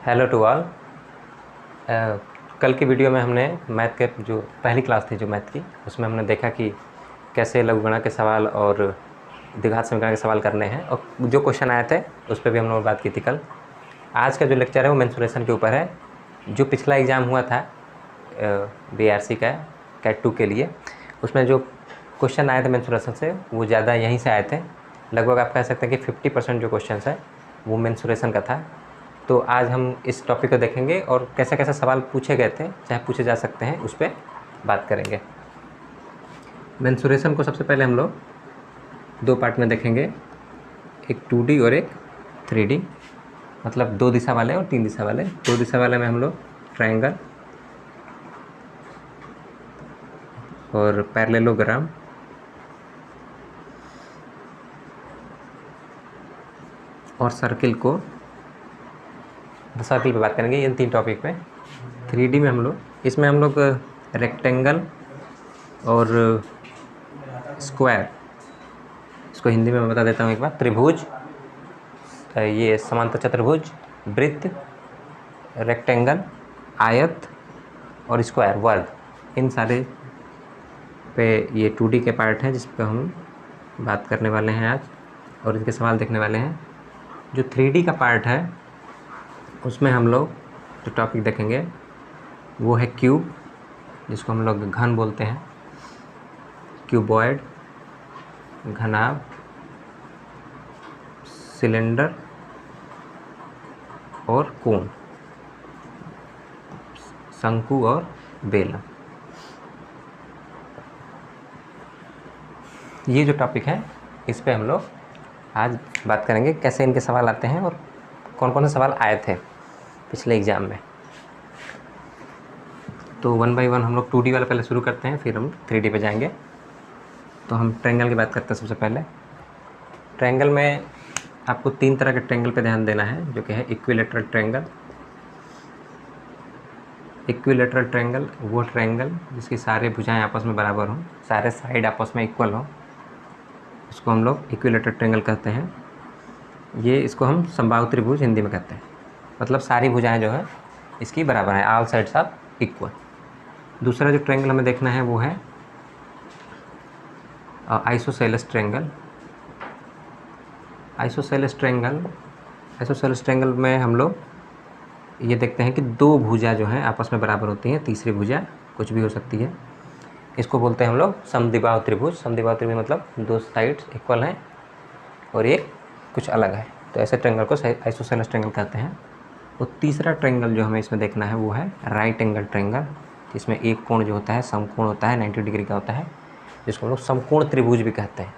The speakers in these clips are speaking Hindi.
Hello to all. कल की वीडियो में हमने मैथ के जो पहली क्लास थी जो मैथ की, उसमें हमने देखा कि कैसे लघुगणक के सवाल और द्विघात समीकरण के सवाल करने हैं, और जो क्वेश्चन आए थे उस पर भी हम लोग बात की थी कल। आज का जो लेक्चर है वो मेंसुरेशन के ऊपर है। जो पिछला एग्ज़ाम हुआ था BRC का कैट 2 के लिए, उसमें जो क्वेश्चन आए थे मेंसुरेशन से वो ज़्यादा यहीं से आए थे। लगभग आप कह सकते हैं कि 50% जो क्वेश्चन है वो मेंसुरेशन का था। तो आज हम इस टॉपिक को देखेंगे और कैसे कैसे सवाल पूछे गए थे, चाहे पूछे जा सकते हैं, उस पर बात करेंगे। मेंसुरेशन को सबसे पहले हम लोग दो पार्ट में देखेंगे, एक 2D और एक 3D, मतलब 2 दिशा वाले और 3 दिशा वाले। 2 दिशा वाले में हम लोग ट्रायंगल और पैरेललोग्राम और सर्किल पे बात करेंगे, इन 3 टॉपिक पे। 3D में हम लोग रेक्टेंगल और स्क्वायर, इसको हिंदी में मैं बता देता हूँ एक बार। त्रिभुज, ये समांतर चतुर्भुज, वृत्त, रेक्टेंगल, आयत और स्क्वायर, वर्ग, इन सारे पे ये 2D के पार्ट हैं जिस पर हम बात करने वाले हैं आज और इनके सवाल देखने वाले हैं। जो 3D का पार्ट है उसमें हम लोग जो टॉपिक देखेंगे वो है क्यूब, जिसको हम लोग घन बोलते हैं, क्यूबॉइड, घनाभ, सिलेंडर और कोन, शंकु और बेलन। ये जो टॉपिक है इस पे हम लोग आज बात करेंगे कैसे इनके सवाल आते हैं और कौन कौन से सवाल आए थे पिछले एग्ज़ाम में। तो 1 बाय 1 हम लोग 2D वाला पहले शुरू करते हैं, फिर हम 3D पे जाएंगे। तो हम ट्रायंगल की बात करते हैं। सबसे पहले ट्रायंगल में आपको 3 तरह के ट्रायंगल पे ध्यान देना है, जो कि है इक्विलेटरल ट्रायंगल। इक्विलेटरल ट्रायंगल वो ट्रायंगल जिसकी सारे भुजाएं आपस में बराबर हों, सारे साइड आपस में इक्वल हों, उसको हम लोग इक्विलेटरल ट्रायंगल कहते हैं। ये इसको हम समबाहु त्रिभुज हिंदी में कहते हैं, मतलब सारी भुजाएं जो है इसकी बराबर है, ऑल साइड्स आर इक्वल। दूसरा जो ट्रायंगल हमें देखना है वो है आइसोसेलेस ट्रायंगल। आइसोसेलेस ट्रायंगल में हम लोग ये देखते हैं कि 2 भुजा जो हैं आपस में बराबर होती हैं, तीसरी भुजा कुछ भी हो सकती है। इसको बोलते हैं हम लोग समद्विबाहु त्रिभुज। समद्विबाहु त्रिभुज मतलब 2 साइड्स इक्वल हैं और एक कुछ अलग है, तो ऐसे ट्रायंगल को आइसोसेलेस ट्रायंगल कहते हैं। और तीसरा ट्रायंगल जो हमें इसमें देखना है वो है राइट एंगल ट्रायंगल, जिसमें एक कोण जो होता है समकोण होता है, 90 डिग्री का होता है, जिसको हम लोग समकोण त्रिभुज भी कहते हैं।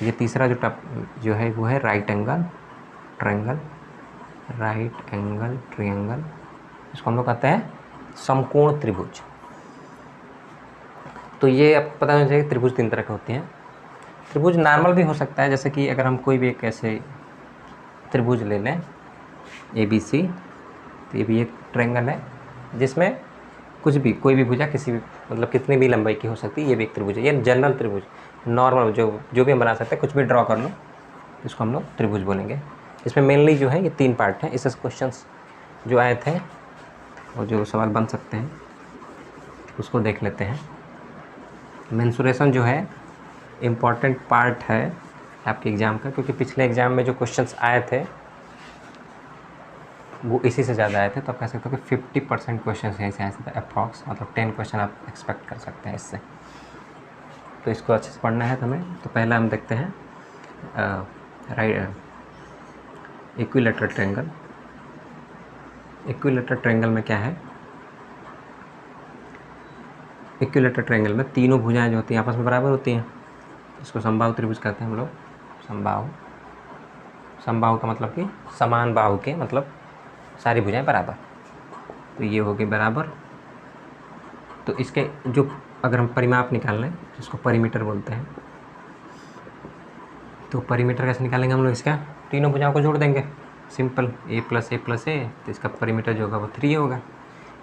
ये तीसरा जो है वो है राइट एंगल ट्रायंगल, इसको हम लोग कहते हैं समकोण त्रिभुज। तो ये आपको पता होना चाहिए कि त्रिभुज 3 तरह के होते हैं। त्रिभुज नॉर्मल भी हो सकता है, जैसे कि अगर हम कोई भी एक ऐसे त्रिभुज ले लें ABC, तो ये भी एक ट्रायंगल है जिसमें कोई भी भुजा किसी भी मतलब कितनी भी लंबाई की हो सकती है। ये भी एक त्रिभुज है, ये जनरल त्रिभुज, नॉर्मल जो भी हम बना सकते हैं, कुछ भी ड्रॉ कर लो, इसको हम लोग त्रिभुज बोलेंगे। इसमें मेनली जो है ये 3 पार्ट हैं। इससे क्वेश्चंस जो आए थे और जो सवाल बन सकते हैं उसको देख लेते हैं। मेंसुरेशन जो है इम्पॉर्टेंट पार्ट है आपके एग्ज़ाम का, क्योंकि पिछले एग्ज़ाम में जो क्वेश्चंस आए थे वो इसी से ज़्यादा आए थे। तो आप कह सकते हो कि 50% क्वेश्चन यहीं से आए थे अप्रॉक्स, मतलब 10 क्वेश्चन आप एक्सपेक्ट कर सकते हैं इससे। तो इसको अच्छे से पढ़ना है हमें। तो पहला हम देखते हैं इक्विलेटरल ट्रायंगल। इक्विलेटरल ट्रायंगल में क्या है, इक्विलेटरल ट्रायंगल में तीनों भुजाएं जो होती हैं आपस में बराबर होती हैं, इसको समबाहु त्रिभुज कहते हैं हम लोग। समबाहु का मतलब कि समान बाहु के, मतलब सारी भुजाएं बराबर। तो ये हो गई बराबर। तो इसके जो अगर हम परिमाप निकाल लें, जिसको परिमीटर बोलते हैं, तो परिमीटर कैसे निकालेंगे हम लोग, इसका तीनों भुजाओं को जोड़ देंगे, सिंपल a + a, तो इसका परिमीटर जो होगा वो 3 होगा।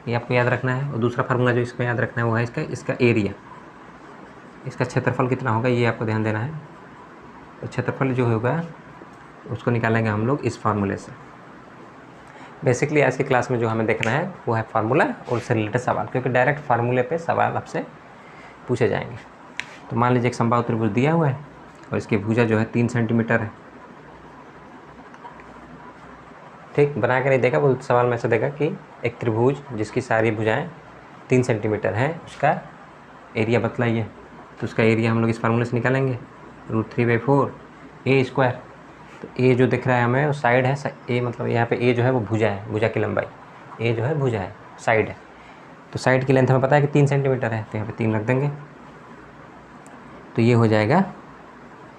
ये आपको याद रखना है। और दूसरा फार्मूला जो इसको याद रखना है वो है इसका एरिया, इसका क्षेत्रफल कितना होगा ये आपको ध्यान देना है। तो क्षेत्रफल जो होगा उसको निकालेंगे हम लोग इस फार्मूले से। बेसिकली आज की क्लास में जो हमें देखना है वो है फार्मूला और उससे रिलेटेड सवाल, क्योंकि डायरेक्ट फार्मूले पे सवाल आपसे पूछे जाएंगे। तो मान लीजिए एक समबाहु त्रिभुज दिया हुआ है और इसकी भुजा जो है 3 सेंटीमीटर है। ठीक, बना के नहीं देगा, वो सवाल में से देगा कि एक त्रिभुज जिसकी सारी भुजाएं 3 सेंटीमीटर हैं, उसका एरिया बतलाइए। तो उसका एरिया हम लोग इस फार्मूले से निकालेंगे, √3/4 a²। तो ए जो दिख रहा है हमें वो साइड है, ए मतलब यहाँ पे ए जो है वो भुजा है, भुजा की लंबाई, ए जो है भुजा है, साइड है। तो साइड की लेंथ हमें पता है कि 3 सेंटीमीटर है, तो यहाँ पे 3 रख देंगे। तो ये हो जाएगा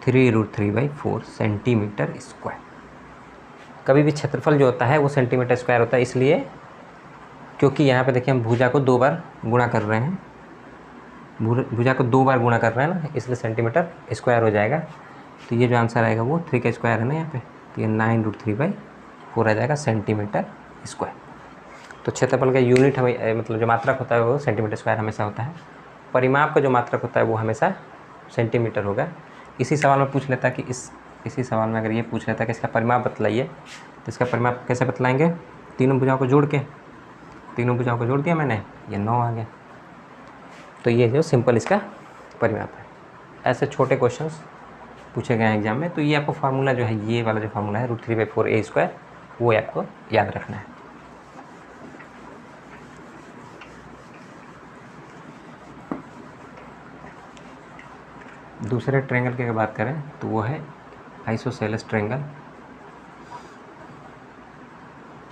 3√3/4 सेंटीमीटर स्क्वायर। कभी भी क्षेत्रफल जो होता है वो सेंटीमीटर स्क्वायर होता है, इसलिए क्योंकि यहाँ पे देखिए हम भुजा को 2 बार गुणा कर रहे हैं, भुजा को 2 बार गुणा कर रहे हैं ना, इसलिए सेंटीमीटर स्क्वायर हो जाएगा। तो ये जो आंसर आएगा वो 3 का स्क्वायर है ना यहाँ पे, तो ये 9√3/4 आ जाएगा सेंटीमीटर स्क्वायर। तो क्षेत्रफल का यूनिट हमें मतलब जो मात्रक होता है वो सेंटीमीटर स्क्वायर हमेशा होता है, परिमाप का जो मात्रक होता है वो हमेशा सेंटीमीटर होगा। इसी सवाल में पूछ लेता कि इसी सवाल में अगर ये पूछ लेता कि इसका परिमाप बतलाइए, तो इसका परिमाप कैसे बतलाएंगे? तीनों भुजाओं को जोड़ के, तीनों भुजाओं को जोड़ दिया मैंने, ये 9 आ गया। तो ये जो सिंपल इसका परिमाप है। ऐसे छोटे क्वेश्चंस पूछे गए हैं एग्जाम में, तो ये आपको फार्मूला जो है, ये वाला जो फार्मूला है √3/4 a², वो आपको याद रखना है। दूसरे ट्रायंगल की अगर बात करें तो वो है आइसोसेलेस ट्रायंगल,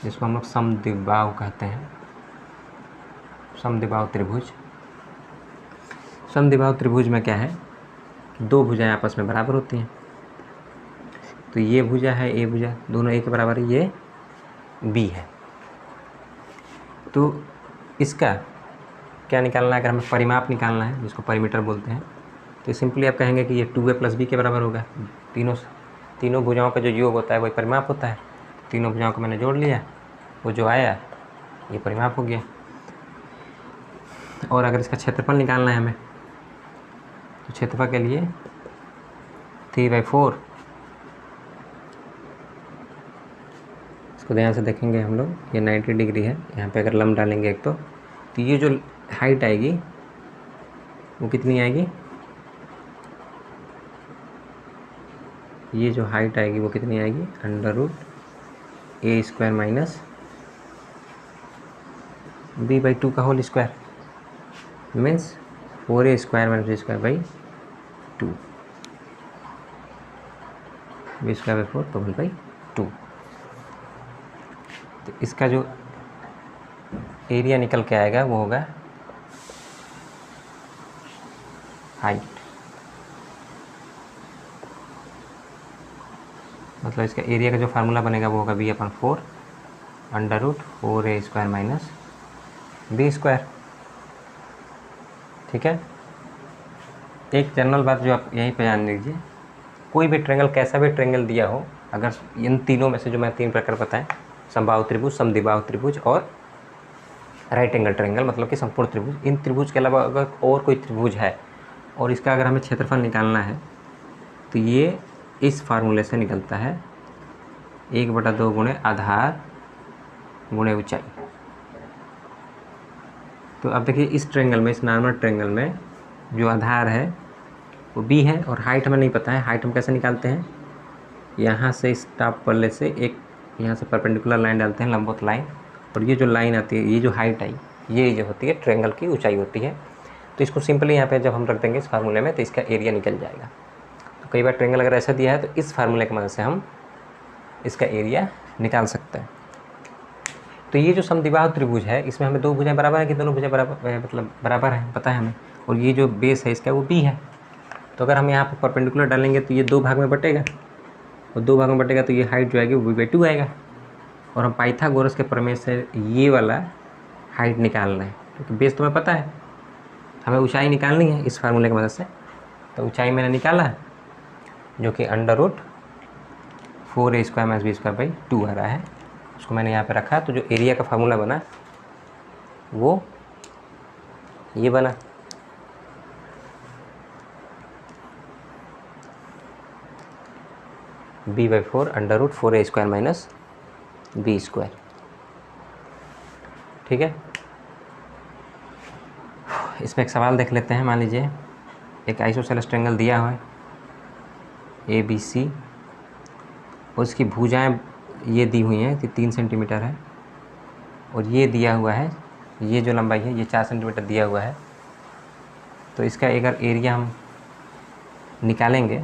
जिसको हम लोग समद्विबाहु कहते हैं, समद्विबाहु त्रिभुज। समद्विबाहु त्रिभुज में क्या है, 2 भुजाएं आपस में बराबर होती हैं। तो ये भुजा है, ए भुजा, दोनों ए के बराबर है, ये बी है। तो इसका क्या निकालना है? अगर हमें परिमाप निकालना है, जिसको परिमीटर बोलते हैं, तो सिंपली आप कहेंगे कि ये 2a + b के बराबर होगा। तीनों भुजाओं का जो योग होता है वही परिमाप होता है। तीनों भुजाओं को मैंने जोड़ लिया, वो जो आया ये परिमाप हो गया। और अगर इसका क्षेत्रफल निकालना है हमें, तो क्षेत्रफल के लिए 3/4, इसको ध्यान से देखेंगे हम लोग, ये 90 डिग्री है, यहाँ पे अगर लंब डालेंगे एक तो ये जो हाइट आएगी वो कितनी आएगी, ये जो हाइट आएगी वो कितनी आएगी, √a² - b/2 का whole square, means 4a² - b²/2, b²/4 तो होल बाई 2। तो इसका जो एरिया निकल के आएगा वो होगा हाइट, मतलब इसका एरिया का जो फार्मूला बनेगा वो होगा b/4 √4a² - b²। ठीक है। एक जनरल बात जो आप यहीं पे जान लीजिए, कोई भी ट्रायंगल, कैसा भी ट्रायंगल दिया हो, अगर इन तीनों में से जो मैं 3 प्रकार बताएं, समबाहु त्रिभुज, समद्विबाहु त्रिभुज और राइट एंगल ट्रायंगल, मतलब कि संपूर्ण त्रिभुज, इन त्रिभुज के अलावा अगर और कोई त्रिभुज है और इसका अगर हमें क्षेत्रफल निकालना है, तो ये इस फार्मूले से निकलता है, 1/2 गुणे आधार गुणे ऊंचाई। तो अब देखिए इस ट्रायंगल में, इस नॉर्मल ट्रायंगल में जो आधार है वो b है और हाइट हमें नहीं पता है। हाइट हम कैसे निकालते हैं, यहाँ से इस टॉप पल्ले से एक यहाँ से परपेंडिकुलर लाइन डालते हैं, लंबवत लाइन, और ये जो लाइन आती है, ये जो हाइट आई, ये जो होती है ट्रायंगल की ऊंचाई होती है। तो इसको सिंपली यहाँ पे जब हम रख देंगे इस फार्मूले में, तो इसका एरिया निकल जाएगा। तो कई बार ट्रायंगल अगर ऐसा दिया है तो इस फार्मूले की मदद से हम इसका एरिया निकाल सकते हैं। तो ये जो समद्विबाहु त्रिभुज है, इसमें हमें 2 भुजाएं बराबर है कि दोनों भुजाएं बराबर, मतलब बराबर है, पता है हमें, और ये जो बेस है इसका वो b है। तो अगर हम यहाँ पर परपेंडिकुलर डालेंगे तो ये 2 भाग में बटेगा, और 2 भाग में बटेगा तो ये हाइट जो आएगी वो b/2 आएगा। और हम पाइथागोरस के प्रमेय से ये वाला हाइट निकालना है, क्योंकि बेस तो हमें पता है, हमें ऊंचाई निकालनी है इस फार्मूले की मदद से। तो ऊंचाई मैंने निकाला, जो कि √4a² - b²/2 आ रहा है, उसको मैंने यहाँ पे रखा। तो जो एरिया का फार्मूला बना वो ये बना, b/4 √4a² - b²। ठीक है। इसमें एक सवाल देख लेते हैं। मान लीजिए एक आइसोसेलेस ट्रायंगल दिया हुआ है ABC, उसकी भुजाएं ये दी हुई हैं कि 3 सेंटीमीटर है, और ये दिया हुआ है, ये जो लंबाई है ये 4 सेंटीमीटर दिया हुआ है। तो इसका अगर एरिया हम निकालेंगे,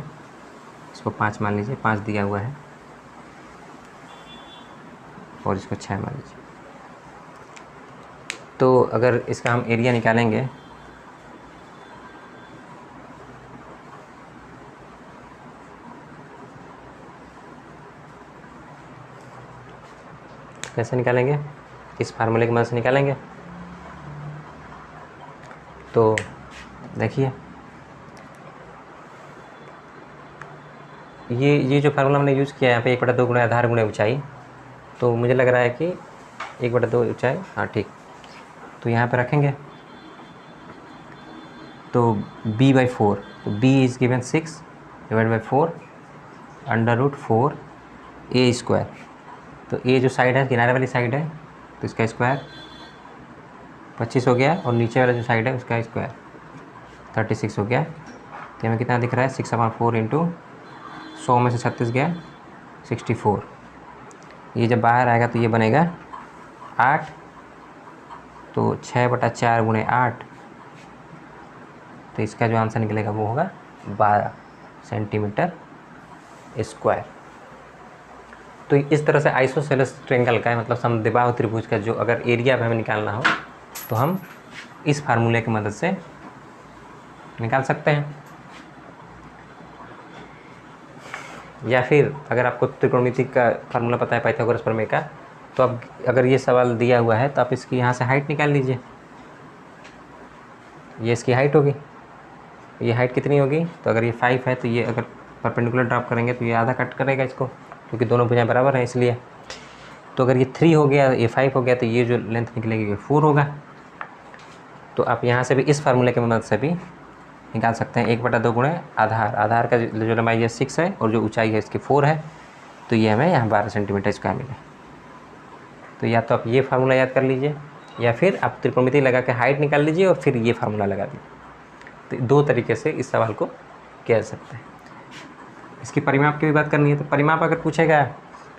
इसको 5 मान लीजिए, 5 दिया हुआ है, और इसको 6 मान लीजिए। तो अगर इसका हम एरिया निकालेंगे, कैसे निकालेंगे, इस फार्मूले की मदद से निकालेंगे। तो देखिए ये जो फार्मूला हमने यूज़ किया है यहाँ पे 1/2 गुणा आधार गुणा ऊंचाई, तो मुझे लग रहा है कि 1/2 ऊंचाई, हाँ ठीक। तो यहाँ पे रखेंगे तो b/4, तो b इज़ गिवन 6/4 √4 a²। तो a जो साइड है, किनारे वाली साइड है, तो इसका स्क्वायर 25 हो गया, और नीचे वाला जो साइड है उसका स्क्वायर 36 हो गया। तो हमें कितना दिख रहा है, 6/4 इंटू 100 में से 36 गया 64। ये जब बाहर आएगा तो ये बनेगा 8, तो 6/4 गुणे 8, तो इसका जो आंसर निकलेगा वो होगा 12 सेंटीमीटर स्क्वायर। तो इस तरह से आइसोसेलेस ट्रायंगल का, मतलब समद्विबाहु त्रिभुज का जो अगर एरिया हमें निकालना हो तो हम इस फार्मूले की मदद से निकाल सकते हैं। या फिर अगर आपको त्रिकोणमिति का फार्मूला पता है, पाइथागोरस प्रमेय का, तो अब अगर ये सवाल दिया हुआ है तो आप इसकी यहाँ से हाइट निकाल लीजिए। ये इसकी हाइट होगी, ये हाइट कितनी होगी, तो अगर ये 5 है तो ये अगर परपेंडिकुलर ड्रॉप करेंगे तो ये आधा कट करेगा इसको, क्योंकि दोनों भुजाएं बराबर हैं इसलिए। तो अगर ये 3 हो गया, ये 5 हो गया, तो ये जो लेंथ निकलेगी ये 4 होगा। तो आप यहाँ से भी इस फार्मूले की मदद से भी निकाल सकते हैं। 1/2 गुणे आधार का जो लंबाई है 6 है, और जो ऊंचाई है इसकी 4 है, तो ये हमें यहाँ 12 सेंटीमीटर स्क्वायर मिले। तो या तो आप ये फार्मूला याद कर लीजिए, या फिर आप त्रिकोणमिति लगा के हाइट निकाल लीजिए और फिर ये फार्मूला लगा दीजिए। तो 2 तरीके से इस सवाल को किया जा सकता है। इसकी परिमाप की भी बात करनी है, तो परिमाप अगर पूछेगा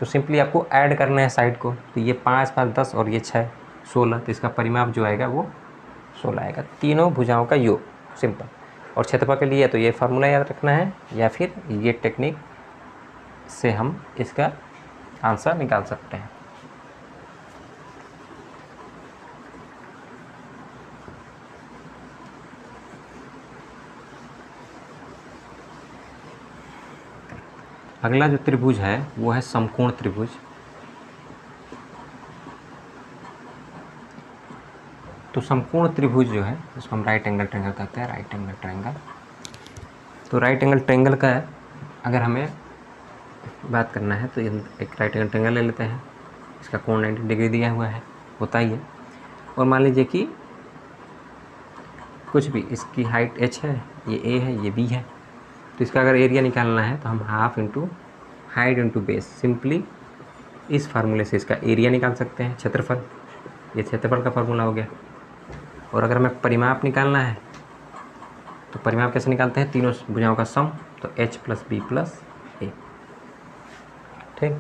तो सिंपली आपको ऐड करना है साइड को। तो ये 5 5 10 और ये 6 16, तो इसका परिमाप जो आएगा वो 16 आएगा। तीनों भुजाओं का योग, सिंपल। और क्षेत्रफल के लिए तो ये फार्मूला याद रखना है, या फिर ये टेक्निक से हम इसका आंसर निकाल सकते हैं। अगला जो त्रिभुज है वो है समकोण त्रिभुज। तो समकोण त्रिभुज जो है उसको हम राइट एंगल ट्रायंगल कहते हैं, राइट एंगल ट्रायंगल। तो राइट एंगल ट्रायंगल का अगर हमें बात करना है तो एक राइट एंगल ट्रायंगल ले लेते हैं। इसका कोण 90 डिग्री दिया हुआ है, होता ही है। और मान लीजिए कि कुछ भी, इसकी हाइट h है, ये a है, ये b है। तो इसका अगर एरिया निकालना है तो हम half into height into base, simply इस फार्मूले से इसका एरिया निकाल सकते हैं, क्षेत्रफल। ये क्षेत्रफल का फार्मूला हो गया। और अगर हमें परिमाप निकालना है तो परिमाप कैसे निकालते हैं, तीनों भुजाओं का सम, तो h + b + a। ठीक,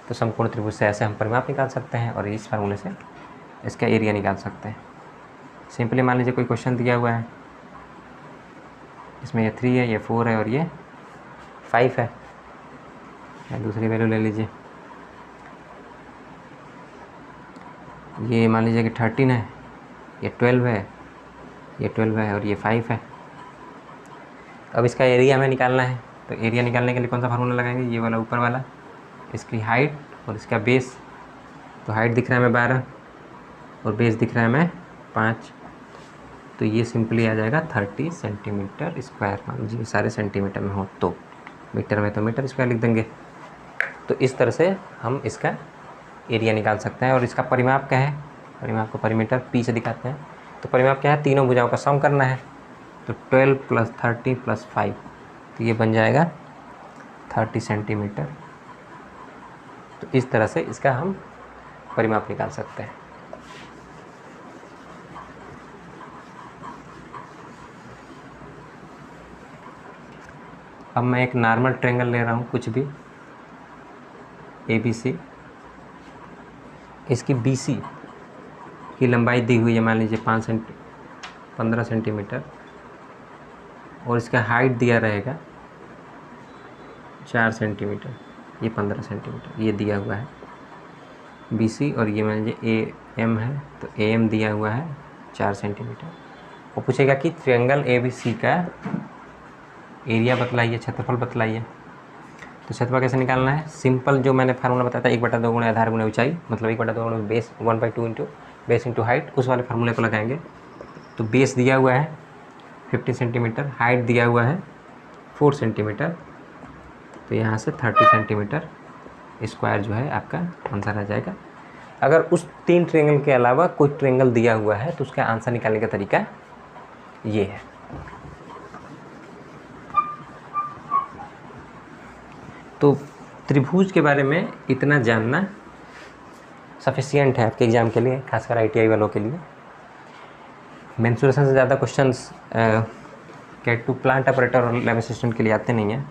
तो समकोण त्रिभुज से ऐसे हम परिमाप निकाल सकते हैं और इस फार्मूले से इसका एरिया निकाल सकते हैं। सिंपली मान लीजिए कोई क्वेश्चन दिया हुआ है, इसमें ये 3 है, ये 4 है और ये 5 है, या दूसरी वैल्यू ले लीजिए। ये मान लीजिए कि 13 है, ये 12 है, ये 12 है और ये 5 है। अब इसका एरिया हमें निकालना है, तो एरिया निकालने के लिए कौन सा फार्मूला लगाएंगे, ये वाला ऊपर वाला, इसकी हाइट और इसका बेस। तो हाइट दिख रहा है हमें 12 और बेस दिख रहा है हमें 5, तो ये सिंपली आ जाएगा 30 सेंटीमीटर स्क्वायर। मान लीजिए सारे सेंटीमीटर में हो, तो मीटर में तो मीटर स्क्वायर लिख देंगे। तो इस तरह से हम इसका एरिया निकाल सकते हैं। और इसका परिमाप क्या है, परिमाप को परिमीटर p से दिखाते हैं। तो परिमाप क्या है, तीनों भुजाओं का सम करना है। तो 12 + 30 + 5, तो ये बन जाएगा 30 सेंटीमीटर। तो इस तरह से इसका हम परिमाप निकाल सकते हैं। अब मैं एक नॉर्मल ट्रायंगल ले रहा हूँ, कुछ भी ABC, इसकी BC की लंबाई दी हुई है, मान लीजिए 15 सेंटीमीटर, और इसका हाइट दिया रहेगा 4 सेंटीमीटर, ये 15 सेंटीमीटर ये दिया हुआ है BC, और ये मान लीजिए AM है, तो AM दिया हुआ है 4 सेंटीमीटर। वो पूछेगा कि ट्रायंगल ABC का एरिया बतलाइए, क्षेत्रफल बतलाइए। तो क्षेत्रफल कैसे निकालना है? सिंपल जो मैंने फार्मूला बताया था, 1/2 गुणा आधार गुणा ऊंचाई, मतलब 1/2 गुणा base 1/2 into base into height, उस वाले फार्मूले को लगाएंगे। तो बेस दिया हुआ है 50 सेंटीमीटर, हाइट दिया हुआ है 4 सेंटीमीटर, तो यहाँ से 30 सेंटीमीटर स्क्वायर जो है आपका आंसर आ जाएगा। अगर उस 3 ट्रायंगल के अलावा कोई ट्रायंगल दिया हुआ है तो उसका आंसर निकालने का तरीका ये है। तो त्रिभुज के बारे में इतना जानना सफिशिएंट है आपके एग्ज़ाम के लिए, खासकर ITI वालों के लिए। मेंसुरेशन से ज़्यादा questions cat two plant operator और लैब असिस्टेंट के लिए आते नहीं हैं,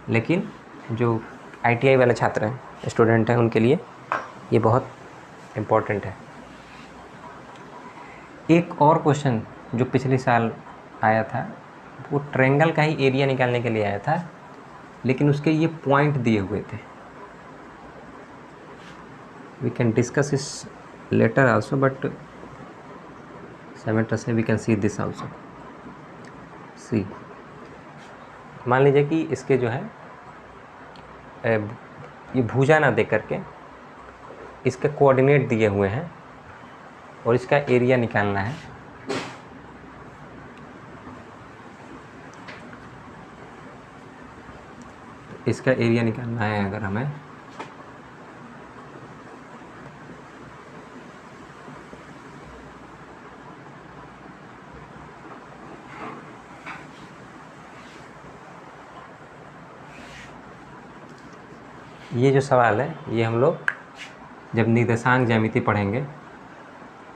लेकिन जो ITI वाले छात्र हैं, स्टूडेंट हैं, उनके लिए ये बहुत इम्पोर्टेंट है। एक और क्वेश्चन जो पिछले साल आया था, वो ट्रायंगल का ही एरिया निकालने के लिए आया था, लेकिन उसके ये पॉइंट दिए हुए थे। वी कैन डिस्कस इस लेटर आल्सो, बट सेमेस्टर से we can see this also. See, मान लीजिए कि इसके जो है ये भुजा ना दे करके इसके कोऑर्डिनेट दिए हुए हैं और इसका एरिया निकालना है। इसका एरिया निकालना है अगर हमें, ये जो सवाल है ये हम लोग जब निर्देशांक ज्यामिति पढ़ेंगे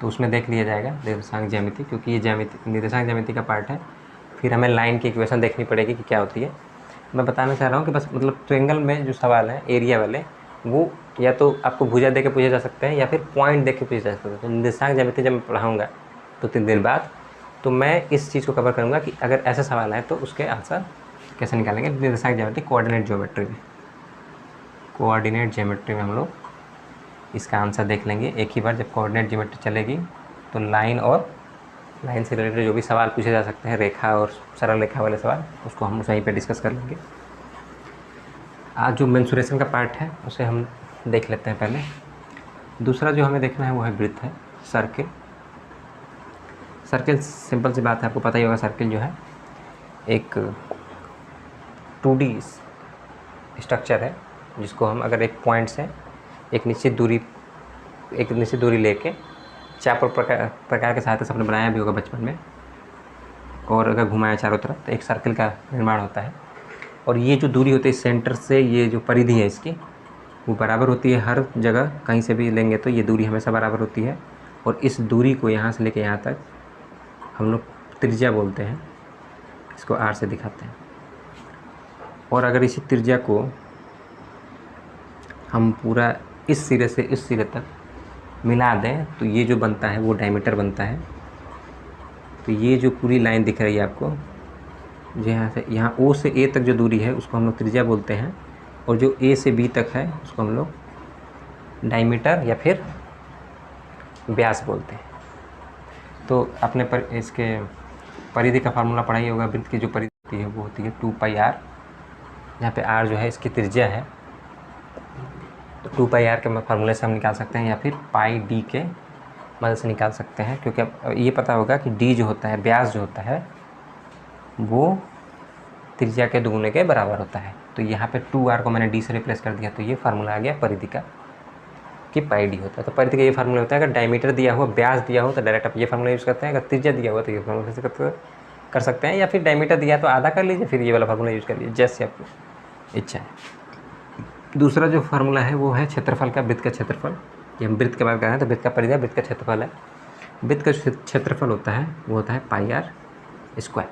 तो उसमें देख लिया जाएगा, निर्देशांक ज्यामिति, क्योंकि ये ज्यामिति निर्देशांक ज्यामिति का पार्ट है। फिर हमें लाइन की इक्वेशन देखनी पड़ेगी कि क्या होती है। मैं बताना चाह रहा हूँ कि बस मतलब ट्रायंगल में जो सवाल है एरिया वाले, वो या तो आपको भुजा दे के पूछे जा सकते हैं या फिर पॉइंट दे के पूछे जा सकते हैं। तो निर्देशांक ज्यामिति जब मैं पढ़ाऊँगा 2-3 दिन बाद, तो मैं इस चीज़ को कवर करूँगा कि अगर ऐसा सवाल है तो उसके आंसर कैसे निकालेंगे। निर्देशांक ज्यामिति कोऑर्डिनेट ज्योमेट्री में, कोऑर्डिनेट ज्योमेट्री में हम लोग इसका आंसर देख लेंगे एक ही बार। जब कोऑर्डिनेट ज्योमेट्री चलेगी तो लाइन और लाइन से रिलेटेड जो भी सवाल पूछे जा सकते हैं, रेखा और सरल रेखा वाले सवाल, उसको हम वहीं पे डिस्कस कर लेंगे। आज जो मेंसुरेशन का पार्ट है उसे हम देख लेते हैं पहले। दूसरा जो हमें देखना है वो है वृत्त है, सर्किल। सर्किल सिंपल सी बात है, आपको पता ही होगा। सर्किल जो है एक 2D स्ट्रक्चर है, जिसको हम अगर एक पॉइंट से एक निश्चित दूरी लेके चाप और प्रकार के सहायता से आपने बनाया भी होगा बचपन में, और अगर घुमाया चारों तरफ तो एक सर्किल का निर्माण होता है। और ये जो दूरी होती है सेंटर से, ये जो परिधि है इसकी, वो बराबर होती है हर जगह। कहीं से भी लेंगे तो ये दूरी हमेशा बराबर होती है। और इस दूरी को यहाँ से लेके यहाँ तक हम लोग त्रिज्या बोलते हैं, इसको R से दिखाते हैं। और अगर इसी त्रिज्या को हम पूरा इस सिरे से इस सिरे तक मिला दें तो ये जो बनता है वो डायमीटर बनता है। तो ये जो पूरी लाइन दिख रही है आपको, यहाँ से यहाँ O से A तक जो दूरी है उसको हम लोग त्रिज्या बोलते हैं, और जो A से B तक है उसको हम लोग डायमीटर या फिर व्यास बोलते हैं। तो अपने पर इसके परिधि का फार्मूला पढ़ा ही होगा। वृत्त की जो परिधि है वो होती है 2πr, यहाँ पे r जो है इसकी त्रिज्या है। तो 2πr के फार्मूले से हम निकाल सकते हैं, या फिर πd के मदद से निकाल सकते हैं, क्योंकि अब ये पता होगा कि d जो होता है, व्यास जो होता है, वो त्रिज्या के दुगुने के बराबर होता है। तो यहाँ पे 2r को मैंने d से रिप्लेस कर दिया, तो ये फार्मूला आ गया परिधि का कि πd होता है। तो परिधि का ये फार्मूला होता है, अगर डायमीटर दिया हुआ, व्यास दिया हो तो डायरेक्ट आप ये फार्मूला यूज़ करते हैं। अगर त्रिज्या दिया हुआ तो ये फार्मूला से कर सकते हैं, या फिर डायमीटर दिया तो आधा कर लीजिए, फिर ये वाला फार्मूला यूज़ कर लीजिए, जैसे आपको इच्छा है। दूसरा जो फार्मूला है वो है क्षेत्रफल का, वृत्त का क्षेत्रफल। ये हम वृत्त के बात कर रहे हैं तो वृत्त का परिधि वृत्त का क्षेत्रफल है। वृत्त का क्षेत्रफल होता है वो होता है πr²।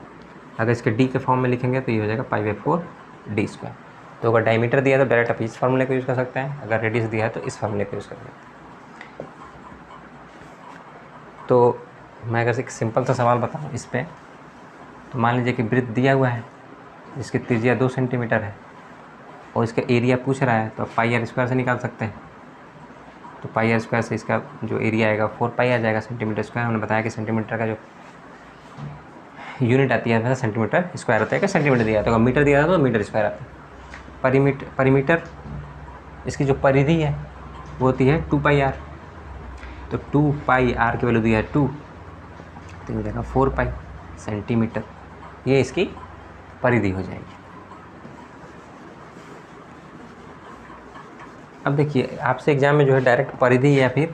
अगर इसके d के फॉर्म में लिखेंगे तो ये हो जाएगा π/4 डी स्क्वायर। तो अगर डायमीटर दिया है तो डायरेक्ट आप इस फार्मूले को यूज़ कर सकते हैं, अगर रेडियस दिया है तो इस फार्मूले को यूज़ कर सकते हैं। तो मैं अगर एक सिंपल सा सवाल बताऊँ इस पर, तो मान लीजिए कि वृत्त दिया हुआ है जिसकी त्रिज्या 2 सेंटीमीटर है और इसका एरिया पूछ रहा है, तो आप पाई आर स्क्वायर से निकाल सकते हैं। तो पाई आर स्क्वायर से इसका जो एरिया आएगा 4 पाई आ जाएगा सेंटीमीटर स्क्वायर। हमने बताया कि सेंटीमीटर का जो यूनिट आती है वैसे सेंटीमीटर स्क्वायर होता है कि सेंटीमीटर दिया है, तो अगर मीटर दिया था तो मीटर स्क्वायर आता है। परिमीटर इसकी जो परिधि है वो होती है 2 पाई आर। तो 2 पाई आर की वैल्यू दिया है 2, तो ये देगा 4 पाई सेंटीमीटर, ये इसकी परिधि हो जाएगी। अब देखिए आपसे एग्जाम में जो है डायरेक्ट परिधि या फिर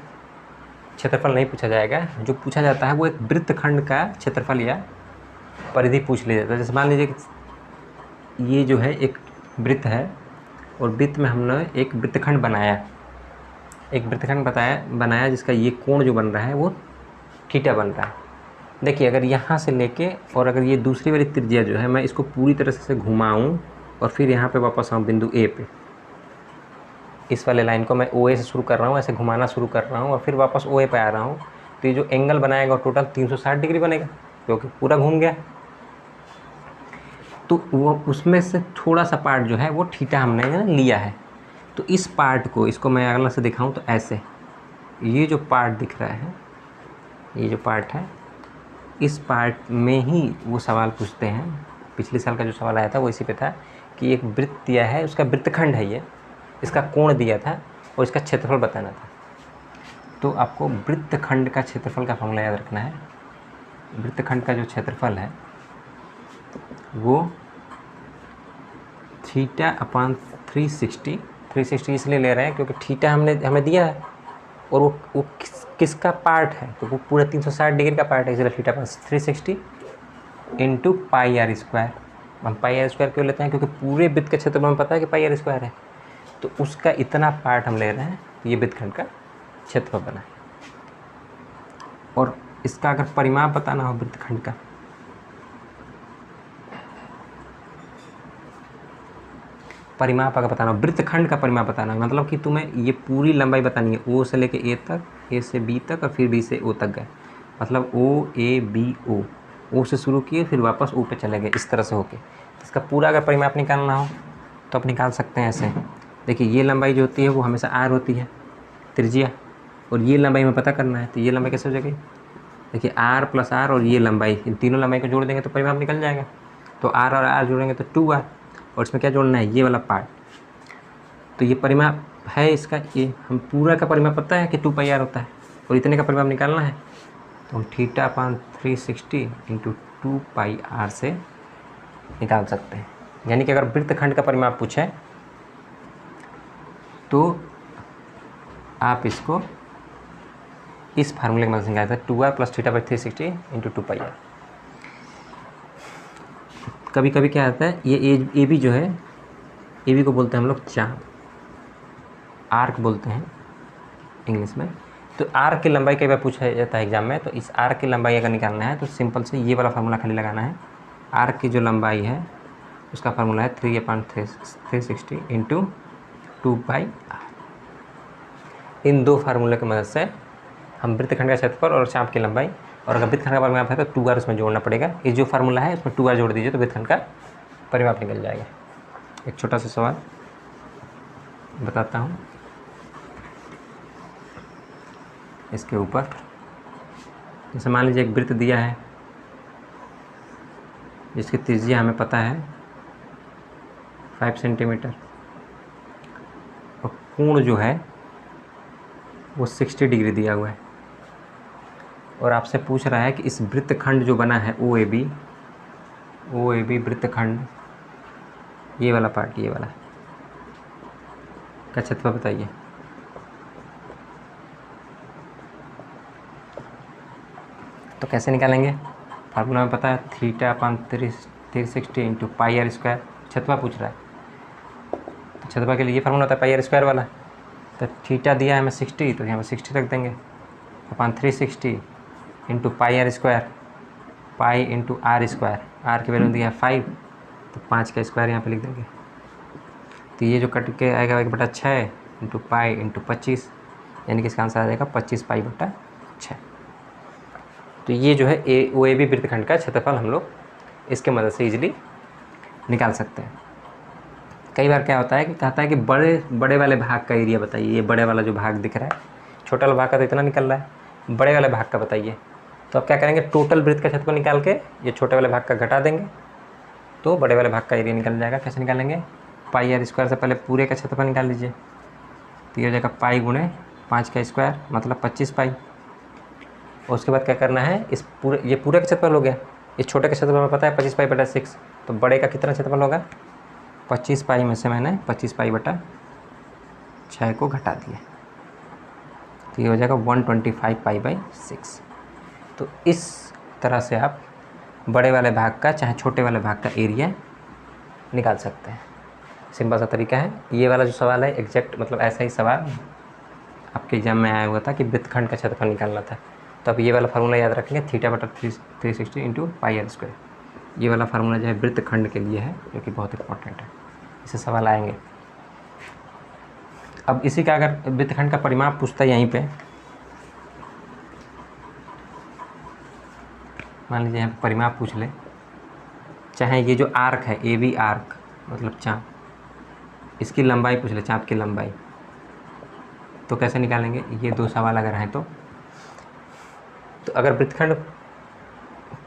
क्षेत्रफल नहीं पूछा जाएगा, जो पूछा जाता है वो एक वृत्तखंड का क्षेत्रफल या परिधि पूछ लिया जाता है। जैसे मान लीजिए कि ये जो है एक वृत्त है और वृत्त में हमने एक वृत्तखंड बनाया जिसका ये कोण जो बन रहा है वो थीटा बन रहा है। देखिए अगर यहाँ से लेके और अगर ये दूसरी वाली त्रिज्या जो है मैं इसको पूरी तरह से घुमाऊँ और फिर यहाँ पे वापस आऊँ बिंदु ए पे, इस वाले लाइन को मैं ओ ए से शुरू कर रहा हूँ, ऐसे घुमाना शुरू कर रहा हूँ और फिर वापस ओ ए पे आ रहा हूँ, तो ये जो एंगल बनाएगा टोटल 360 डिग्री बनेगा क्योंकि पूरा घूम गया। तो वो उसमें से थोड़ा सा पार्ट जो है वो थीटा हमने लिया है। तो इस पार्ट को, इसको मैं अगला से दिखाऊं तो ऐसे, ये जो पार्ट दिख रहा है, ये जो पार्ट है, इस पार्ट में ही वो सवाल पूछते हैं। पिछले साल का जो सवाल आया था वो इसी पे था कि एक वृत्त दिया है, उसका वृत्तखंड है ये, इसका कोण दिया था और इसका क्षेत्रफल बताना था। तो आपको वृत्तखंड का क्षेत्रफल का फॉर्मूला याद रखना है। वृत्तखंड का जो क्षेत्रफल है वो थीटा अपान 360 इसलिए ले रहे हैं क्योंकि थीटा हमें दिया है और वो किसका पार्ट है, तो वो पूरा 360 डिग्री का पार्ट है, इसलिए theta upon 360 into pi r square. हम पाई आर स्क्वायर क्यों लेते हैं, क्योंकि पूरे वृत्त के क्षेत्र में हमें पता है कि पाई आर स्क्वायर है, तो उसका इतना पार्ट हम ले रहे हैं, ये वृत्तखंड का क्षेत्रफल बना है। और इसका अगर परिमाप बताना हो वृत्तखंड का, परिमाप अगर बताना हो, वृत्तखंड का परिमाप बताना है, मतलब कि तुम्हें ये पूरी लंबाई बतानी है, ओ से लेके ए तक, ए से बी तक और फिर बी से ओ तक गए, मतलब ओ ए बी ओ से शुरू किए फिर वापस ओ पे चले गए, इस तरह से होके। तो इसका पूरा अगर परिमाप निकालना हो तो आप निकाल सकते हैं ऐसे। देखिए ये लंबाई जो होती है वो हमेशा आर होती है त्रिज्या, और ये लंबाई हमें पता करना है, तो ये लंबाई कैसे हो जाएगी, देखिए आर प्लस आर और ये लंबाई, इन तीनों लंबाई को जोड़ देंगे तो परिमाप निकल जाएगा। तो आर और आर जोड़ेंगे तो 2r, और इसमें क्या जोड़ना है, ये वाला पार्ट। तो ये परिमाप है इसका, ये हम पूरा का परिमाप पता है कि 2 पाई आर होता है और इतने का परिमाप निकालना है, तो हम theta upon 360 into 2 pi r से निकाल सकते हैं। यानी कि अगर वृत्तखंड का परिमाप पूछे तो आप इसको इस फार्मूले के मदद से निकालते हैं, 2r plus theta by 360 into 2 pi r. कभी कभी क्या आता है, ये ए बी जो है, ए बी को बोलते हैं हम लोग चाप, आर्क बोलते हैं इंग्लिश में। तो आर्क की लंबाई कई बार पूछा जाता है एग्जाम में, तो इस आर्क की लंबाई अगर निकालना है तो सिंपल से ये वाला फार्मूला खाली लगाना है। आर्क की जो लंबाई है उसका फार्मूला है 3/360 इंटू 2 पाई आर। इन दो फार्मूले की मदद से हम वृत्तखंड का क्षेत्रफल और चाप की लंबाई, और अगर वृत्तखंड का परिमाप है तो 2r उसमें जोड़ना पड़ेगा। ये जो फार्मूला है उसमें 2r जोड़ दीजिए तो वृत्तखंड का परिमाप निकल जाएगा। एक छोटा सा सवाल बताता हूँ इसके ऊपर। जैसे मान लीजिए एक वृत्त दिया है जिसकी त्रिज्या हमें पता है 5 सेंटीमीटर और कोण जो है वो 60 डिग्री दिया हुआ है, और आपसे पूछ रहा है कि इस वृत्तखंड जो बना है ओ ए बी वृत्तखंड, ये वाला पार्ट, ये वाला का क्षेत्रफल बताइए। तो कैसे निकालेंगे, फार्मूला में पता है theta upon 360 into pi r square. क्षेत्रफल पूछ रहा है तो क्षेत्रफल के लिए ये फार्मूला होता है पाई आर स्क्वायर वाला। तो थीटा दिया है हमें 60, तो यहाँ पर 60 रख देंगे, upon 360 into pi r square, pi into r square, r की वैल्यू दिया है 5, तो 5 का स्क्वायर यहाँ पे लिख देंगे। तो ये जो कट के आएगा 1/6 इंटू पाई इंटू 25, यानी कि इसका आंसर आ जाएगा 25 पाई बटा 6। तो ये जो है ओ ए बी वृत्तखंड का क्षेत्रफल हम लोग इसके मदद से इजीली निकाल सकते हैं। कई बार क्या होता है कि कहता है कि बड़े वाले भाग का एरिया बताइए। ये बड़े वाला जो भाग दिख रहा है, छोटा वाला भाग का तो इतना निकल रहा है, बड़े वाले भाग का बताइए। तो अब क्या करेंगे, टोटल वृत्त का क्षेत्रफल निकाल के ये छोटे वाले भाग का घटा देंगे तो बड़े वाले भाग का एरिया निकल जाएगा। कैसे निकालेंगे, पाई आर स्क्वायर से पहले पूरे का क्षेत्रफल निकाल लीजिए। तो ये हो जाएगा पाई गुणे 5 का स्क्वायर मतलब 25 पाई। और उसके बाद क्या करना है, ये पूरे का क्षेत्रफल हो गया, इस छोटे का क्षेत्रफल हमें पता है 25 पाई बटा 6, तो बड़े का कितना क्षेत्रफल होगा 25 पाई में से मैंने 25 पाई बटा 6 को घटा दिया, तो ये हो जाएगा 125 पाई बाई 6। तो इस तरह से आप बड़े वाले भाग का चाहे छोटे वाले भाग का एरिया निकाल सकते हैं। सिंपल सा तरीका है। ये वाला जो सवाल है एग्जैक्ट मतलब ऐसा ही सवाल आपके एग्जाम में आया हुआ था कि वृत्तखंड का क्षेत्रफल निकालना था। तो आप ये वाला फार्मूला याद रखेंगे, थीटा बटा 360 इंटू पाई आर स्क्वायर। ये वाला फार्मूला जो है वृत्तखंड के लिए है, जो कि बहुत इंपॉर्टेंट है, इससे सवाल आएंगे। अब इसी का अगर वृत्तखंड का परिमाप पूछता है यहीं पे, मान लीजिए यहाँ परिमाप पूछ ले, चाहे ये जो आर्क है ए बी आर्क मतलब चाप, इसकी लंबाई पूछ ले, चाप की लंबाई, तो कैसे निकालेंगे। ये दो सवाल अगर हैं तो अगर वृत्तखंड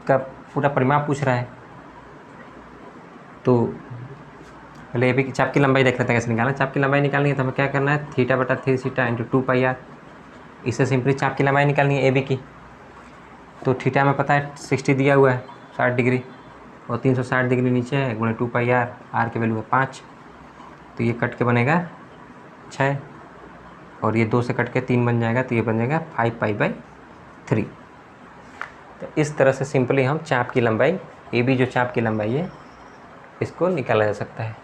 का पूरा परिमाप पूछ रहा है तो पहले ए बी की चाप की लंबाई देख लेते हैं कैसे निकालना। चाप की लंबाई निकालनी है तो हमें क्या करना है, थीटा बटा 3 थीटा इंटू 2 पाई आर। इससे सिंपली चाप की लंबाई निकालनी है ए बी की। तो थीटा में पता है 60 दिया हुआ है 60 डिग्री, और 360 डिग्री नीचे है गुणे 2 पाई आर, आर की वैल्यू है 5, तो ये कट के बनेगा 6, और ये 2 से कट के 3 बन जाएगा, तो ये बन जाएगा 5 पाई बाई 3। तो इस तरह से सिंपली हम चाप की लंबाई ए बी जो चाप की लंबाई है इसको निकाला जा सकता है।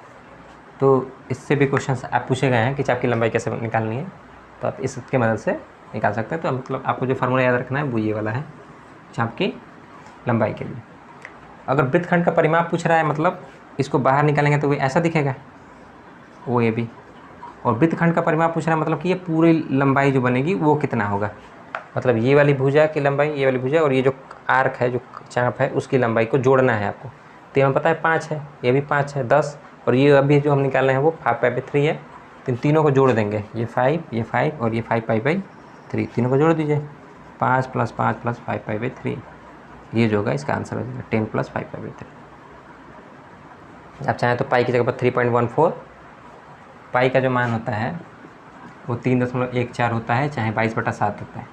तो इससे भी क्वेश्चन आप पूछे गए हैं कि चाप की लंबाई कैसे निकालनी है, तो आप इसके मदद से निकाल सकते हैं। तो मतलब आपको जो फार्मूला याद रखना है वो ये वाला है चाप की लंबाई के लिए। अगर वृत्तखंड का परिमाप पूछ रहा है मतलब इसको बाहर निकालेंगे तो वो ऐसा दिखेगा ओ ए बी, और वृत्तखंड का परिमाप पूछ रहा है मतलब कि ये पूरी लंबाई जो बनेगी वो कितना होगा, मतलब ये वाली भुजा की लंबाई, ये वाली भुजा और ये जो आर्क है जो चाप है उसकी लंबाई को जोड़ना है आपको। तो हमें पता है 5 है, ये भी 5 है 10, और ये अभी जो हम निकाल रहे हैं वो 5 पाई बाई 3 है। तो इन तीनों को जोड़ देंगे, ये 5 और ये 5 पाई बाई 3, तीनों को जोड़ दीजिए, 5 + 5 + 5 पाई बाई 3, ये जो होगा इसका आंसर हो जाएगा 10 + 5 पाई बाई 3। आप चाहें तो पाई की जगह पर 3.14, पाई का जो मान होता है वो 3.14 होता है, चाहे 22/7 होता है।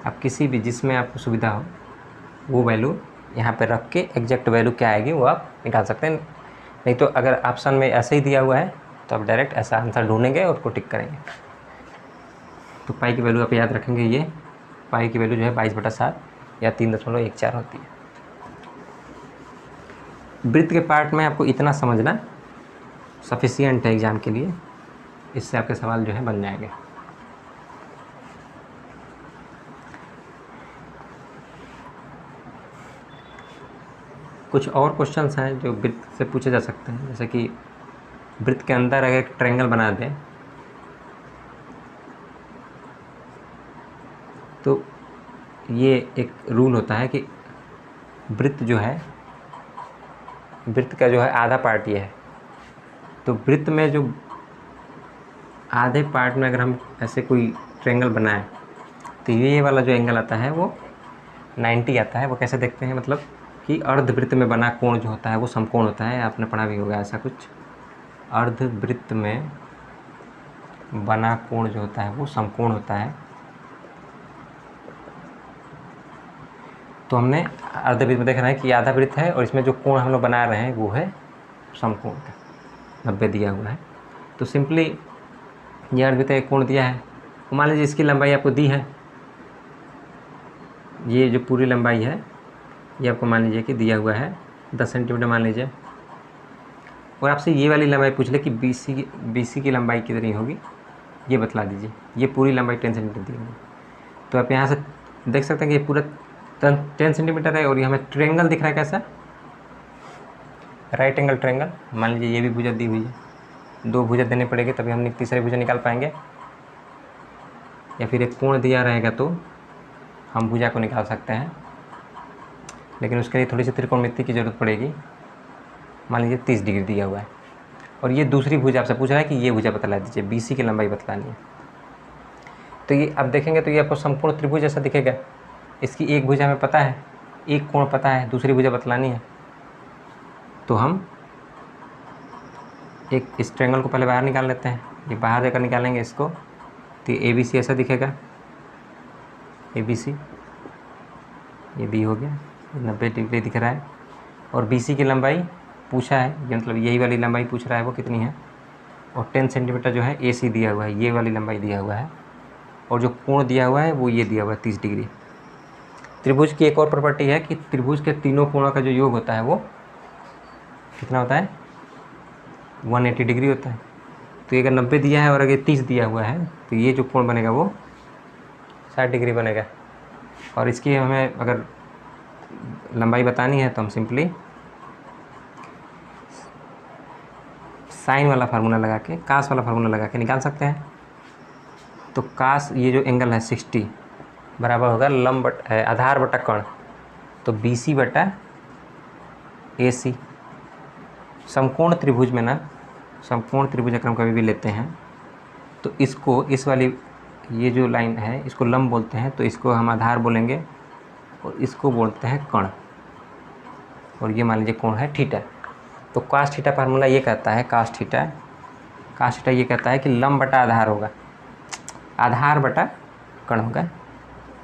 आप किसी भी जिसमें आपको सुविधा हो वो वैल्यू यहाँ पे रख के एग्जैक्ट वैल्यू क्या आएगी वो आप निकाल सकते हैं। नहीं तो अगर ऑप्शन में ऐसे ही दिया हुआ है तो आप डायरेक्ट ऐसा आंसर ढूंढेंगे और उसको टिक करेंगे। तो पाई की वैल्यू आप याद रखेंगे, ये पाई की वैल्यू जो है 22/7 या 3.14 होती है। वृत्त के पार्ट में आपको इतना समझना सफिशिएंट है एग्ज़ाम के लिए, इससे आपके सवाल जो है बन जाएंगे। कुछ और क्वेश्चंस हैं जो वृत्त से पूछे जा सकते हैं, जैसे कि वृत्त के अंदर अगर एक ट्रायंगल बना दें तो ये एक रूल होता है कि वृत्त जो है, वृत्त का जो है आधा पार्ट ये है, तो वृत्त में जो आधे पार्ट में अगर हम ऐसे कोई ट्रायंगल बनाएं तो ये वाला जो एंगल आता है वो 90 आता है। वो कैसे देखते हैं, मतलब कि अर्धवृत्त में बना कोण जो होता है वो समकोण होता है, आपने पढ़ा भी होगा ऐसा कुछ। अर्धवृत्त में बना कोण जो होता है वो समकोण होता है। तो हमने अर्धवृत्त में देखना है कि आधा वृत्त है और इसमें जो कोण हम लोग बना रहे हैं वो है समकोण का, 90 दिया हुआ है। तो सिंपली ये अर्धवृत्त का कोण दिया है, मान लीजिए इसकी लंबाई आपको दी है, ये जो पूरी लंबाई है ये आपको मान लीजिए कि दिया हुआ है 10 सेंटीमीटर मान लीजिए, और आपसे ये वाली लंबाई पूछ ले कि BC की लंबाई कितनी होगी ये बतला दीजिए। ये पूरी लंबाई 10 सेंटीमीटर दी होगी, तो आप यहाँ से देख सकते हैं कि ये पूरा 10 सेंटीमीटर है, और ये हमें ट्रायंगल दिख रहा है कैसा, राइट एंगल ट्रायंगल। मान लीजिए ये भी भुजा दी हुई है, 2 भुजा देनी पड़ेगी तभी हम तीसरी भुजा निकाल पाएंगे, या फिर एक कोण दिया रहेगा तो हम भुजा को निकाल सकते हैं, लेकिन उसके लिए थोड़ी सी त्रिकोणमिति की ज़रूरत पड़ेगी। मान लीजिए 30 डिग्री दिया हुआ है और ये दूसरी भुजा आपसे पूछ रहा है कि ये भुजा बतला दीजिए, BC की लंबाई बतलानी है। तो ये अब देखेंगे तो ये आपको संपूर्ण त्रिभुज जैसा दिखेगा। इसकी एक भुजा हमें पता है, एक कोण पता है, दूसरी भुजा बतलानी है, तो हम एक इस ट्रायंगल को पहले बाहर निकाल लेते हैं। ये बाहर जाकर निकालेंगे इसको तो ये ABC ऐसा दिखेगा, ABC, ये B हो गया, 90 डिग्री दिख रहा है। और BC की लंबाई पूछा है, ये मतलब यही वाली लंबाई पूछ रहा है, वो कितनी है, और 10 सेंटीमीटर जो है AC दिया हुआ है, ये वाली लंबाई दिया हुआ है, और जो कोण दिया हुआ है वो ये दिया हुआ है 30 डिग्री। त्रिभुज की एक और प्रॉपर्टी है कि त्रिभुज के तीनों कोणों का जो योग होता है वो कितना होता है, 180 डिग्री होता है। तो ये अगर 90 दिया है और अगर 30 दिया हुआ है तो ये जो कोण बनेगा वो 60 डिग्री बनेगा। और इसकी हमें अगर लंबाई बतानी है तो हम सिंपली साइन वाला फार्मूला लगा के, कास वाला फार्मूला लगा के निकाल सकते हैं। तो कास, ये जो एंगल है 60 बराबर होगा लंब आधार बटा कर्ण, तो BC बटा AC। समकोण त्रिभुज में ना, समकोण त्रिभुज अगर हम कभी भी लेते हैं तो इसको, इस वाली ये जो लाइन है इसको लंब बोलते हैं, तो इसको हम आधार बोलेंगे और इसको बोलते हैं कर्ण, और ये मान लीजिए कोण है थीटा। तो कास थीटा फार्मूला ये कहता है, कास थीटा ये कहता है कि लंब बटा आधार होगा, आधार बटा कर्ण होगा।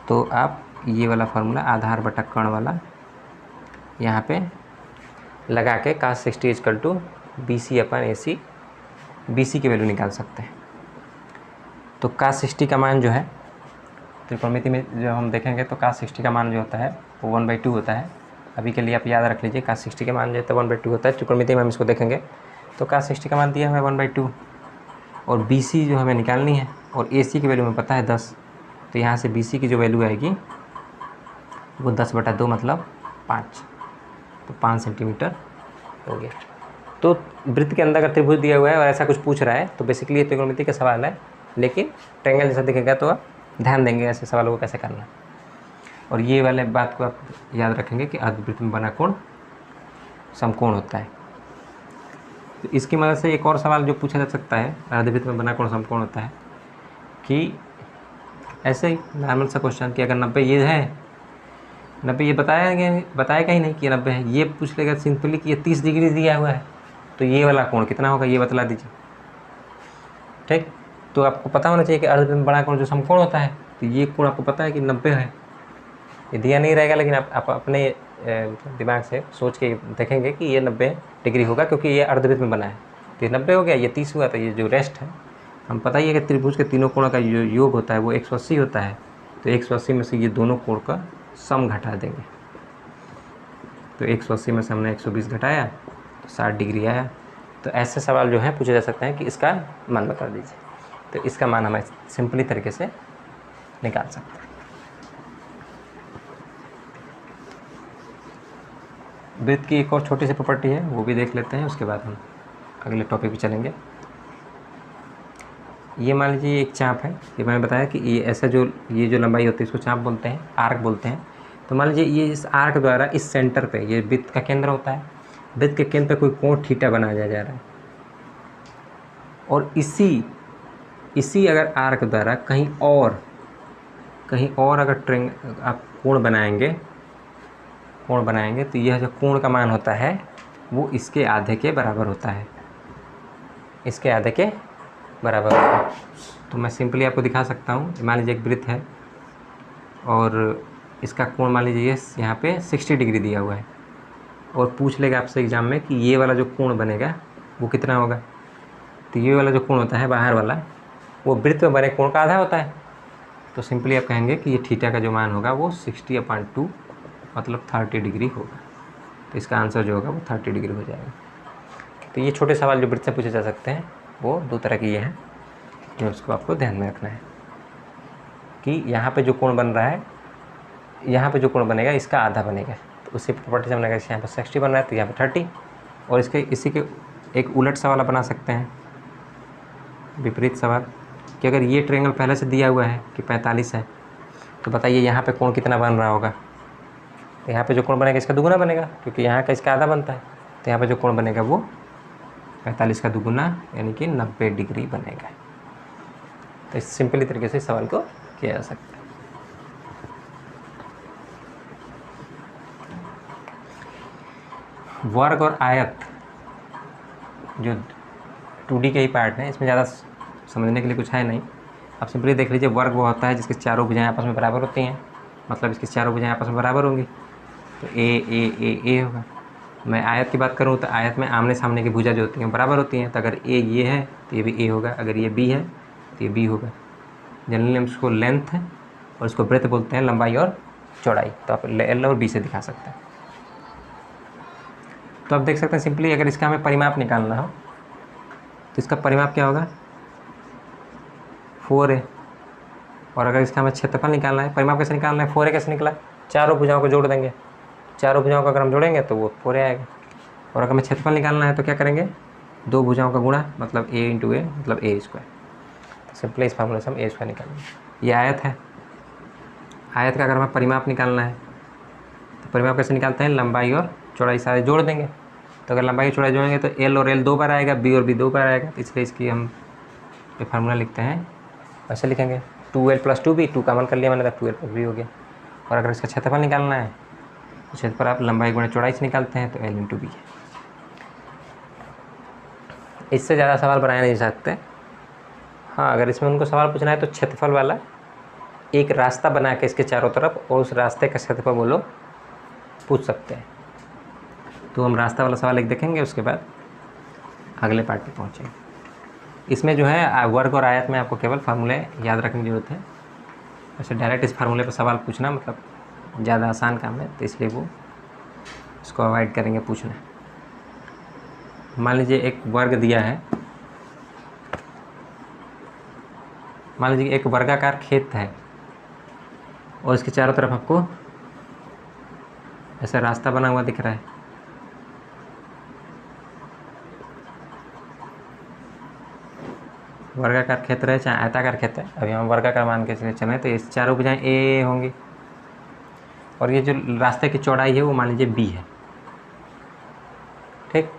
तो आप ये वाला फार्मूला आधार बटा कर्ण वाला यहाँ पे लगा के cos 60 equal to BC upon AC, BC की वैल्यू निकाल सकते हैं। तो कास 60 का मान जो है त्रिकोणमिति में जब हम देखेंगे तो कास 60 का मान जो होता है वो 1/2 होता है। अभी के लिए आप याद रख लीजिए, कास 60 का मान जो है 1/2 होता है। त्रिकोणमिति में हम इसको देखेंगे तो कास 60 का मान दिया हमें 1/2, और BC जो हमें निकालनी है, और AC की वैल्यू में पता है 10। तो यहाँ से BC की जो वैल्यू आएगी वो 10/2 मतलब 5, तो 5 सेंटीमीटर हो गया। तो वृत्त के अंदर का त्रिभुज दिया हुआ है और ऐसा कुछ पूछ रहा है तो बेसिकली ये त्रिकोणमिति का सवाल है, लेकिन ट्रायंगल जैसा दिखेगा तो आप ध्यान देंगे ऐसे सवालों को कैसे करना। और ये वाले बात को आप याद रखेंगे कि अर्धवृत्त में बना कोण समकोण होता है। तो इसकी मदद से एक और सवाल जो पूछा जा सकता है, अर्धवृत्त में बना कोण समकोण होता है, कि ऐसे ही नॉर्मल सा क्वेश्चन कि अगर 90 ये है, 90 ये बताएगा ही नहीं कि 90 है, ये पूछ लेगा सिंपली कि ये 30 डिग्री दिया हुआ है, तो ये वाला कोण कितना होगा ये बतला दीजिए। ठीक, तो आपको पता होना चाहिए कि अर्धवृत्त में बड़ा कोण जो समकोण होता है, तो ये कोण आपको पता है कि 90 है। ये दिया नहीं रहेगा, लेकिन आप अपने दिमाग से सोच के देखेंगे कि ये 90 डिग्री होगा, क्योंकि ये अर्धवृत्त में बना है। तो ये 90 हो गया, ये 30 हुआ, तो ये जो रेस्ट है, हम पता ही है कि त्रिभुज के तीनों कोणों का जो योग होता है वो 180 होता है। तो 180 में से ये दोनों कोण का सम घटा देंगे। तो 180 में से हमने 120 घटाया तो 60 डिग्री आया। तो ऐसे सवाल जो हैं पूछे जा सकते हैं कि इसका मान बता दीजिए, तो इसका मान हम सिंपली तरीके से निकाल सकते हैं। वृत्त की एक और छोटी सी प्रॉपर्टी है, वो भी देख लेते हैं, उसके बाद हम अगले टॉपिक पे चलेंगे। ये मान लीजिए एक चाप है, ये मैंने बताया कि ये ऐसा जो ये जो लंबाई होती है इसको चाप बोलते हैं, आर्क बोलते हैं। तो मान लीजिए ये इस आर्क द्वारा इस सेंटर पे, ये वृत्त का केंद्र होता है, वृत्त के केंद्र पे कोई कोण थीटा बनाया जा रहा है, और इसी अगर आर्क द्वारा कहीं और अगर आप कोण बनाएंगे तो यह जो कोण का मान होता है वो इसके आधे के बराबर होता है, इसके आधे के बराबर होता है। तो मैं सिंपली आपको दिखा सकता हूँ। मान लीजिए एक वृत्त है और इसका कोण मान लीजिए यहाँ पे 60 डिग्री दिया हुआ है, और पूछ लेगा आपसे एग्जाम में कि ये वाला जो कोण बनेगा वो कितना होगा। तो ये वाला जो कोण होता है बाहर वाला, वो वृत्त में बने कोण का आधा होता है। तो सिंपली आप कहेंगे कि ये थीटा का जो मान होगा वो 60/2 मतलब 30 डिग्री होगा। तो इसका आंसर जो होगा वो 30 डिग्री हो जाएगा। तो ये छोटे सवाल जो वृत्त से पूछे जा सकते हैं वो 2 तरह के ये हैं, जो उसको आपको ध्यान में रखना है कि यहाँ पे जो कोण बन रहा है, यहाँ पे जो कोण बनेगा इसका आधा बनेगा। तो उसी प्रॉपर्टी से बनेगा, यहाँ पर 60 बन रहा है तो यहाँ पर 30, और इसी के एक उलट सा वाला बना सकते हैं विपरीत सवाल कि अगर ये ट्रायंगल पहले से दिया हुआ है कि 45 है, तो बताइए यहाँ पे कोण कितना बन रहा होगा। तो यहाँ पे जो कोण बनेगा इसका दुगुना बनेगा, क्योंकि यहाँ का इसका आधा बनता है। तो यहाँ पे जो कोण बनेगा वो 45 का दुगुना यानी कि 90 डिग्री बनेगा। तो इस सिंपली तरीके से सवाल को किया जा सकता है। वर्ग और आयत जो 2D के ही पार्ट हैं, इसमें ज़्यादा समझने के लिए कुछ है नहीं। आप सिंपली देख लीजिए, वर्ग वो होता है जिसकी चारों भुजाएं आपस में बराबर होती हैं, मतलब इसकी चारों भुजाएं आपस में बराबर होंगी, तो ए होगा। मैं आयत की बात करूँ तो आयत में आमने सामने की भुजा जो होती हैं बराबर होती हैं, तो अगर ए ये है तो ये भी ए होगा, अगर ये बी है तो ये बी होगा। जनरली हम इसको लेंथ है और इसको ब्रेथ बोलते हैं, लंबाई और चौड़ाई। तो आप एल और बी से दिखा सकते हैं। तो आप देख सकते हैं सिंपली, अगर इसका हमें परिमाप निकालना हो तो इसका परिमाप क्या होगा 4a, और अगर इसका हमें क्षेत्रफल निकालना है, परिमाप कैसे निकालना है, 4a कैसे निकला, चारों भुजाओं को जोड़ देंगे, चारों भुजाओं को अगर हम जोड़ेंगे तो वो 4a आएगा। और अगर हमें क्षेत्रफल निकालना है तो क्या करेंगे, दो भुजाओं का गुणा, मतलब a इंटू ए मतलब a स्क्वायर। तो सिंपली इस फार्मूले से हम a स्क्वायर निकालेंगे। ये आयत है, आयत का अगर हमें परिमाप निकालना है तो परिमाप कैसे निकालते हैं, लंबाई और चौड़ाई सारे जोड़ देंगे। तो अगर लंबाई और चौड़ाई जोड़ेंगे तो l और l 2 बार आएगा, b और b 2 बार आएगा, इसलिए इसकी हम ये फार्मूला लिखते हैं, ऐसे लिखेंगे 2l + 2b, 2 कॉमन कर लिया मैंने तो 2l + b हो गया। और अगर इसका क्षेत्रफल निकालना है तो क्षेत्रफल आप लंबाई गुणा चौड़ाई से निकालते हैं, तो l × b है। इससे ज़्यादा सवाल बनाए नहीं सकते। हाँ, अगर इसमें उनको सवाल पूछना है तो क्षेत्रफल वाला एक रास्ता बना के इसके चारों तरफ, और उस रास्ते का क्षेत्रफल वो लोग पूछ सकते हैं। तो हम रास्ता वाला सवाल एक देखेंगे, उसके बाद अगले पार्ट पे पहुँचेंगे। इसमें जो है वर्ग और आयत में आपको केवल फार्मूले याद रखने की जरूरत है। वैसे डायरेक्ट इस फार्मूले पर सवाल पूछना मतलब ज़्यादा आसान काम है, तो इसलिए वो इसको अवॉइड करेंगे पूछना। मान लीजिए एक वर्ग दिया है, मान लीजिए एक वर्गाकार खेत है और इसके चारों तरफ आपको ऐसा रास्ता बना हुआ दिख रहा है। वर्गाकार खेत रहे चाहे आयताकार खेत है, अभी हम वर्गाकार मान के चलें, तो ये चारों भुजाएं ए होंगी, और ये जो रास्ते की चौड़ाई है वो मान लीजिए b है। ठीक,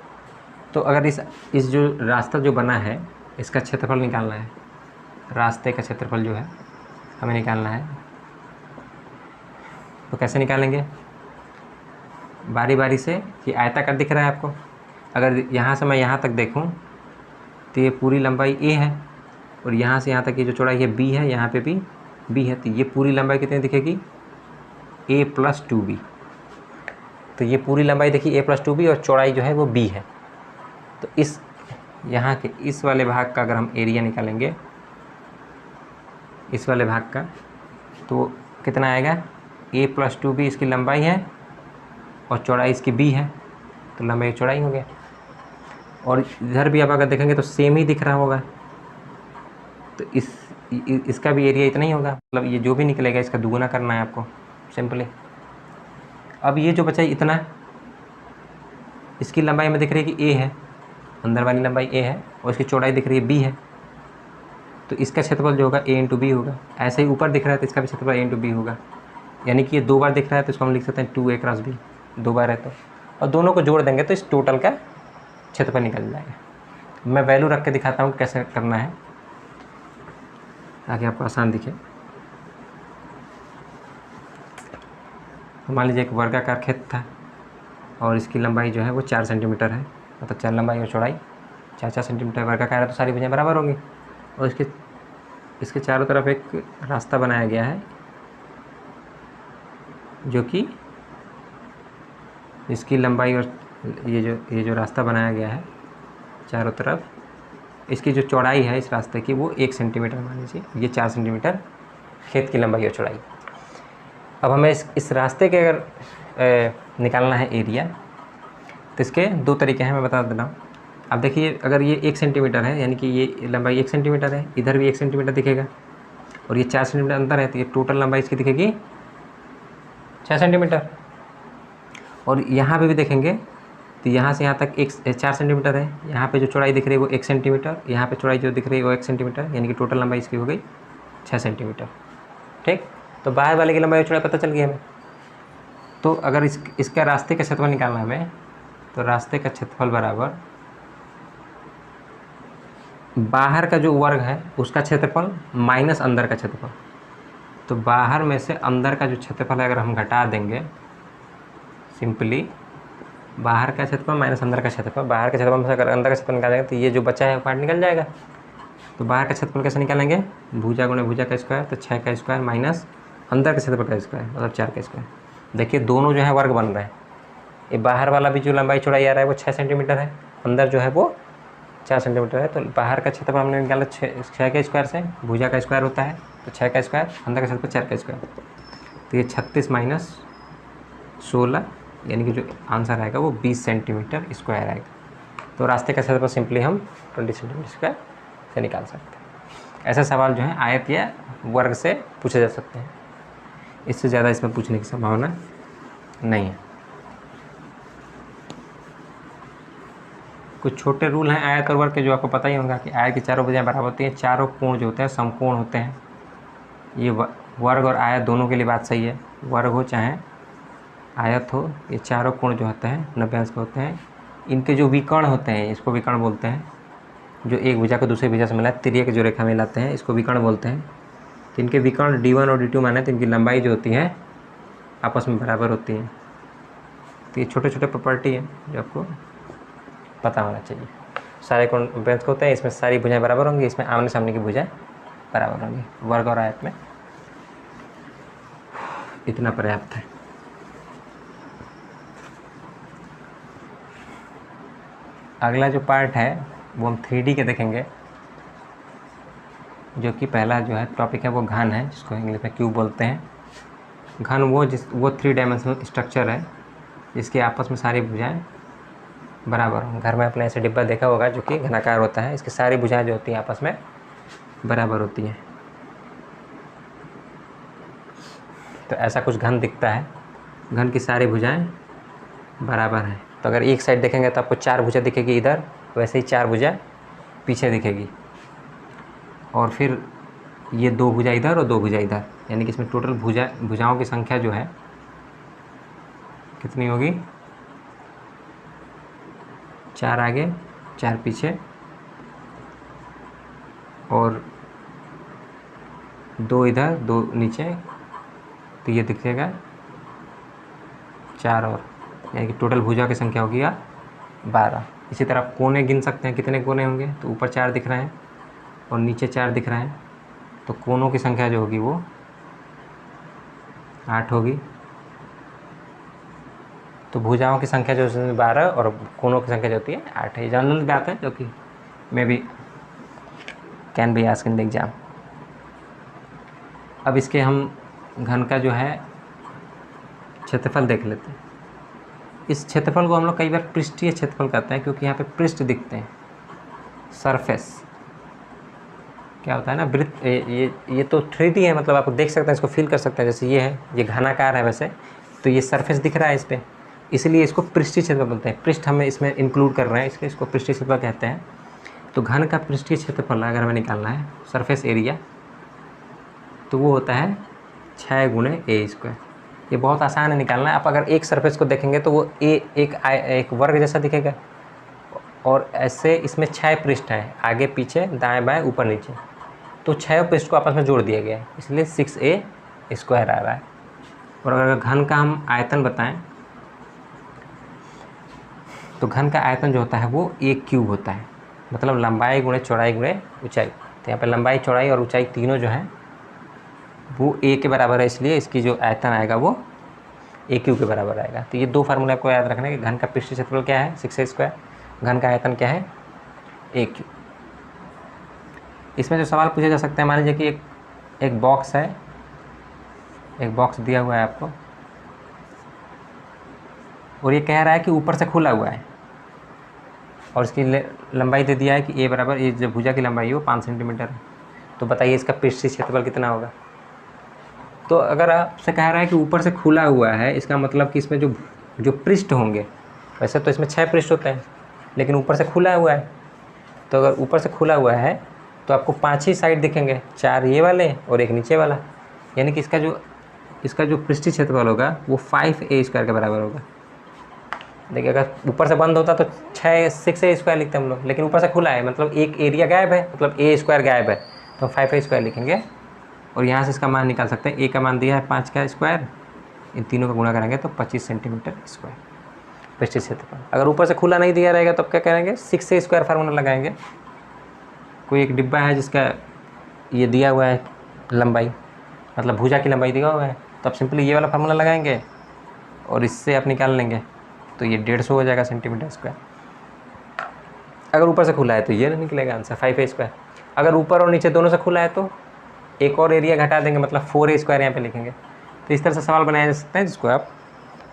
तो अगर इस जो रास्ता जो बना है इसका क्षेत्रफल निकालना है, रास्ते का क्षेत्रफल जो है हमें निकालना है, तो कैसे निकालेंगे, बारी बारी से। ये आयताकार दिख रहा है आपको, अगर यहाँ से मैं यहाँ तक देखूँ तो ये पूरी लंबाई a है, और यहाँ से यहाँ तक ये जो चौड़ाई है b है, यहाँ पे भी b है, तो ये पूरी लंबाई कितनी दिखेगी a + 2b। तो ये पूरी लंबाई देखिए a + 2b, और चौड़ाई जो है वो b है। तो इस यहाँ के इस वाले भाग का अगर हम एरिया निकालेंगे, इस वाले भाग का, तो कितना आएगा, a + 2b इसकी लंबाई है और चौड़ाई इसकी b है, तो लंबाई चौड़ाई हो गया। और इधर भी आप अगर देखेंगे तो सेम ही दिख रहा होगा, तो इसका भी एरिया इतना ही होगा, मतलब ये जो भी निकलेगा इसका दुगुना करना है आपको सिंपली। अब ये जो बचा इतना, इसकी लंबाई में दिख रही है कि a है, अंदर वाली लंबाई a है, और इसकी चौड़ाई दिख रही है b है, तो इसका क्षेत्रफल जो होगा a × b होगा। ऐसे ही ऊपर दिख रहा है तो इसका भी क्षेत्रफल a × b होगा, यानी कि ये 2 बार दिख रहा है तो इसको हम लिख सकते हैं 2a × b, 2 बार है तो, और दोनों को जोड़ देंगे तो इस टोटल का क्षेत्रफल निकल जाएगा। मैं वैल्यू रख के दिखाता हूँ कैसे करना है ताकि आपको आसान दिखे। तो मान लीजिए एक वर्गाकार खेत था और इसकी लंबाई जो है वो 4 सेंटीमीटर है, मतलब 4 लंबाई और चौड़ाई 4 सेंटीमीटर वर्गाकार है, तो सारी भुजाएं बराबर होंगी। और इसके चारों तरफ एक रास्ता बनाया गया है, जो कि इसकी लंबाई और ये जो रास्ता बनाया गया है चारों तरफ, इसकी जो चौड़ाई है इस रास्ते की वो 1 सेंटीमीटर मान लीजिए, ये 4 सेंटीमीटर खेत की लंबाई और चौड़ाई। अब हमें इस रास्ते के अगर निकालना है एरिया, तो इसके 2 तरीके हैं, मैं बता दे रहा हूँ। अब देखिए, अगर ये 1 सेंटीमीटर है, यानी कि ये लंबाई 1 सेंटीमीटर है, इधर भी 1 सेंटीमीटर दिखेगा, और ये 4 सेंटीमीटर अंतर है, तो ये टोटल लंबाई इसकी दिखेगी 6 सेंटीमीटर। और यहाँ पे भी देखेंगे तो यहाँ से यहाँ तक 4 सेंटीमीटर है। यहाँ पे जो चौड़ाई दिख रही है वो 1 सेंटीमीटर, यहाँ पे चौड़ाई जो दिख रही है वो 1 सेंटीमीटर, यानी कि टोटल लंबाई इसकी हो गई 6 सेंटीमीटर। ठीक, तो बाहर वाले की लंबाई और चौड़ाई पता चल गई हमें। तो अगर इसका रास्ते का क्षेत्रफल निकालना है हमें, तो रास्ते का क्षेत्रफल बराबर बाहर का जो वर्ग है उसका क्षेत्रफल माइनस अंदर का क्षेत्रफल। तो बाहर में से अंदर का जो क्षेत्रफल है अगर हम घटा देंगे, सिंपली बाहर का क्षेत्रफल माइनस अंदर का क्षेत्रफल, बाहर का क्षेत्रफल में से अगर अंदर का क्षेत्रफल निकालेंगे तो ये जो बचा है पार्ट निकल जाएगा। तो बाहर का क्षेत्रफल कैसे निकालेंगे, भुजा गुणे भुजा का स्क्वायर, तो 6 का स्क्वायर माइनस अंदर का क्षेत्रफल का स्क्वायर मतलब 4 का स्क्वायर। देखिए दोनों जो है वर्ग बन रहे हैं। ये बाहर वाला भी जो लंबाई चौड़ाई आ रहा है वो 6 सेंटीमीटर है, अंदर जो है वो 4 सेंटीमीटर है। तो बाहर का क्षेत्रफल हमने निकाला 6 के स्क्वायर से, भुजा का स्क्वायर होता है तो 6 का स्क्वायर, अंदर का क्षेत्रफल 4 का स्क्वायर। तो ये 36 माइनस 16 यानी कि जो आंसर आएगा वो 20 सेंटीमीटर स्क्वायर आएगा। तो रास्ते का क्षेत्रफल सिंपली हम 20 सेंटीमीटर स्क्वायर से निकाल सकते हैं। ऐसे सवाल जो है आयत या वर्ग से पूछे जा सकते हैं, इससे ज़्यादा इसमें पूछने की संभावना नहीं है। कुछ छोटे रूल हैं आयत और वर्ग के जो आपको पता ही होगा कि आयत की चारों भुजाएं बराबर होती हैं, चारों कोण जो होते हैं समकोण होते हैं। ये वर्ग और आयत दोनों के लिए बात सही है, वर्ग हो चाहे आयत हो, ये चारों कोण जो होते हैं 90 अंश के होते हैं। इनके जो विकर्ण होते हैं इसको विकर्ण बोलते हैं, जो एक भुजा को दूसरी भुजा से मिला तिर्यक जो रेखा मिलाते हैं इसको विकर्ण बोलते हैं। तो इनके विकर्ण D1 और D2 माने तो इनकी लंबाई जो होती है आपस में बराबर होती है। तो ये छोटे छोटे प्रॉपर्टी है जो आपको पता होना चाहिए। सारे कोण बेंच होते हैं, इसमें सारी भुजाएं बराबर होंगी, इसमें आमने सामने की भुजाएं बराबर होंगी। वर्ग और आयत में इतना पर्याप्त है। अगला जो पार्ट है वो हम 3D के देखेंगे, जो कि पहला जो है टॉपिक है वो घन है, जिसको इंग्लिश में क्यूब बोलते हैं। घन वो 3 डायमेंशनल स्ट्रक्चर है जिसके आपस में सारी भुजाएं बराबर हों। घर में अपने ऐसे डिब्बा देखा होगा जो कि घनाकार होता है, इसकी सारी भुजाएं जो होती हैं आपस में बराबर होती हैं। तो ऐसा कुछ घन दिखता है, घन की सारी भुजाएं बराबर हैं। तो अगर एक साइड देखेंगे तो आपको 4 भुजा दिखेगी इधर, वैसे ही 4 भुजा पीछे दिखेगी, और फिर ये 2 भुजा इधर और 2 भुजा इधर, यानी कि इसमें टोटल भुजाओं की संख्या जो है कितनी होगी, 4 आगे 4 पीछे और 2 इधर 2 नीचे, तो ये दिखेगा 4 और, यानी कि टोटल भुजा की संख्या होगी 12। इसी तरह कोने गिन सकते हैं, कितने कोने होंगे, तो ऊपर 4 दिख रहे हैं और नीचे 4 दिख रहे हैं, तो कोनों की संख्या जो होगी वो 8 होगी। तो भुजाओं की संख्या जो है 12 और कोनों की संख्या जो होती है 8 है। जनरल बात है जो कि may be can be asked in the exam. अब इसके हम घन का जो है क्षेत्रफल देख लेते हैं। इस क्षेत्रफल को हम लोग कई बार पृष्ठीय क्षेत्रफल कहते हैं, क्योंकि यहाँ पे पृष्ठ दिखते हैं, सरफेस क्या होता है ना, वृत्त। ये तो 3D है, मतलब आप देख सकते हैं, इसको फील कर सकते हैं। जैसे ये है, ये घनाकार है वैसे, तो ये सरफेस दिख रहा है इस पर, इसलिए इसको पृष्ठीय क्षेत्रफल बोलते हैं। पृष्ठ हमें इसमें इंक्लूड कर रहे हैं, इसलिए इसको पृष्ठीय क्षेत्रफल कहते हैं। तो घन का पृष्ठीय क्षेत्रफल अगर हमें निकालना है, सरफेस एरिया, तो वो होता है 6 गुणे A स्क्वायर। ये बहुत आसान है निकालना। आप अगर एक सरफेस को देखेंगे तो वो एक वर्ग जैसा दिखेगा, और ऐसे इसमें 6 पृष्ठ हैं, आगे पीछे दाएं बाएं ऊपर नीचे, तो 6 पृष्ठ को आपस में जोड़ दिया गया है, इसलिए 6A स्क्वायर आ रहा है। और अगर घन का हम आयतन बताएं तो घन का आयतन जो होता है वो A क्यूब होता है, मतलब लंबाई गुणे चौड़ाई गुणे ऊंचाई। तो यहाँ पे लंबाई चौड़ाई और ऊंचाई तीनों जो हैं वो A के बराबर है, इसलिए इसकी जो आयतन आएगा वो A क्यूब के बराबर आएगा। तो ये 2 फार्मूले आपको याद रखना है कि घन का पृष्ठीय क्षेत्रफल क्या है 6A स्क्वायर, घन का आयतन क्या है A क्यूब। इसमें जो सवाल पूछे जा सकते हैं, मान लीजिए कि एक बॉक्स है, एक बॉक्स दिया हुआ है आपको, और ये कह रहा है कि ऊपर से खुला हुआ है, और इसकी लंबाई दे दिया है कि A बराबर, ये जो भुजा की लंबाई है वो 5 सेंटीमीटर है। तो बताइए इसका पृष्ठीय क्षेत्रफल कितना होगा। तो अगर आपसे कह रहा है कि ऊपर से खुला हुआ है, इसका मतलब कि इसमें जो पृष्ठ होंगे, वैसे तो इसमें 6 पृष्ठ होते हैं, लेकिन ऊपर से खुला हुआ है, तो अगर ऊपर से खुला हुआ है तो आपको 5 ही साइड दिखेंगे, 4 ये वाले और एक नीचे वाला, यानी कि इसका जो पृष्ठीय क्षेत्रफल होगा वो 5a² के बराबर होगा। देखिए अगर ऊपर से बंद होता तो 6a² लिखते हम लोग, लेकिन ऊपर से खुला है मतलब एक एरिया गायब है, मतलब a² गायब है, तो 5a² लिखेंगे। और यहाँ से इसका मान निकाल सकते हैं। a का मान दिया है 5 का स्क्वायर, इन तीनों का गुणा करेंगे तो 25 सेंटीमीटर स्क्वायर पृष्ठीय क्षेत्रफल। अगर ऊपर से खुला नहीं दिया रहेगा तो अब क्या करेंगे, 6a² फार्मूला लगाएंगे। कोई एक डिब्बा है जिसका ये दिया हुआ है लंबाई, मतलब भुजा की लंबाई दिया हुआ है, तो आप सिंपली ये वाला फार्मूला लगाएंगे और इससे आप निकाल लेंगे, तो ये 150 हो जाएगा सेंटीमीटर स्क्वायर। अगर ऊपर से खुला है तो ये निकलेगा आंसर 5a²। अगर ऊपर और नीचे दोनों से खुला है तो एक और एरिया घटा देंगे, मतलब 4a² यहाँ पे लिखेंगे। तो इस तरह से सवाल बनाया जा सकता है जिसको आप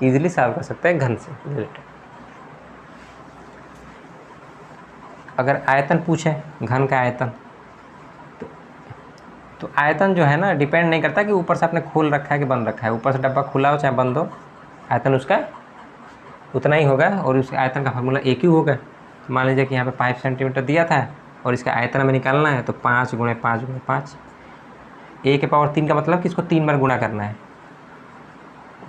इजीली सॉल्व कर सकते हैं घन से रिलेटेड। अगर आयतन पूछे, घन का आयतन, तो आयतन जो है ना डिपेंड नहीं करता कि ऊपर से आपने खोल रखा है कि बंद रखा है। ऊपर से डब्बा खुला हो चाहे बंद हो, आयतन उसका उतना ही होगा और उस आयतन का फार्मूला एक ही होगा। तो मान लीजिए कि यहाँ पे 5 सेंटीमीटर दिया था और इसका आयतन हमें निकालना है, तो 5 × 5 × 5, a⁻³ का मतलब कि इसको 3 बार गुणा करना है।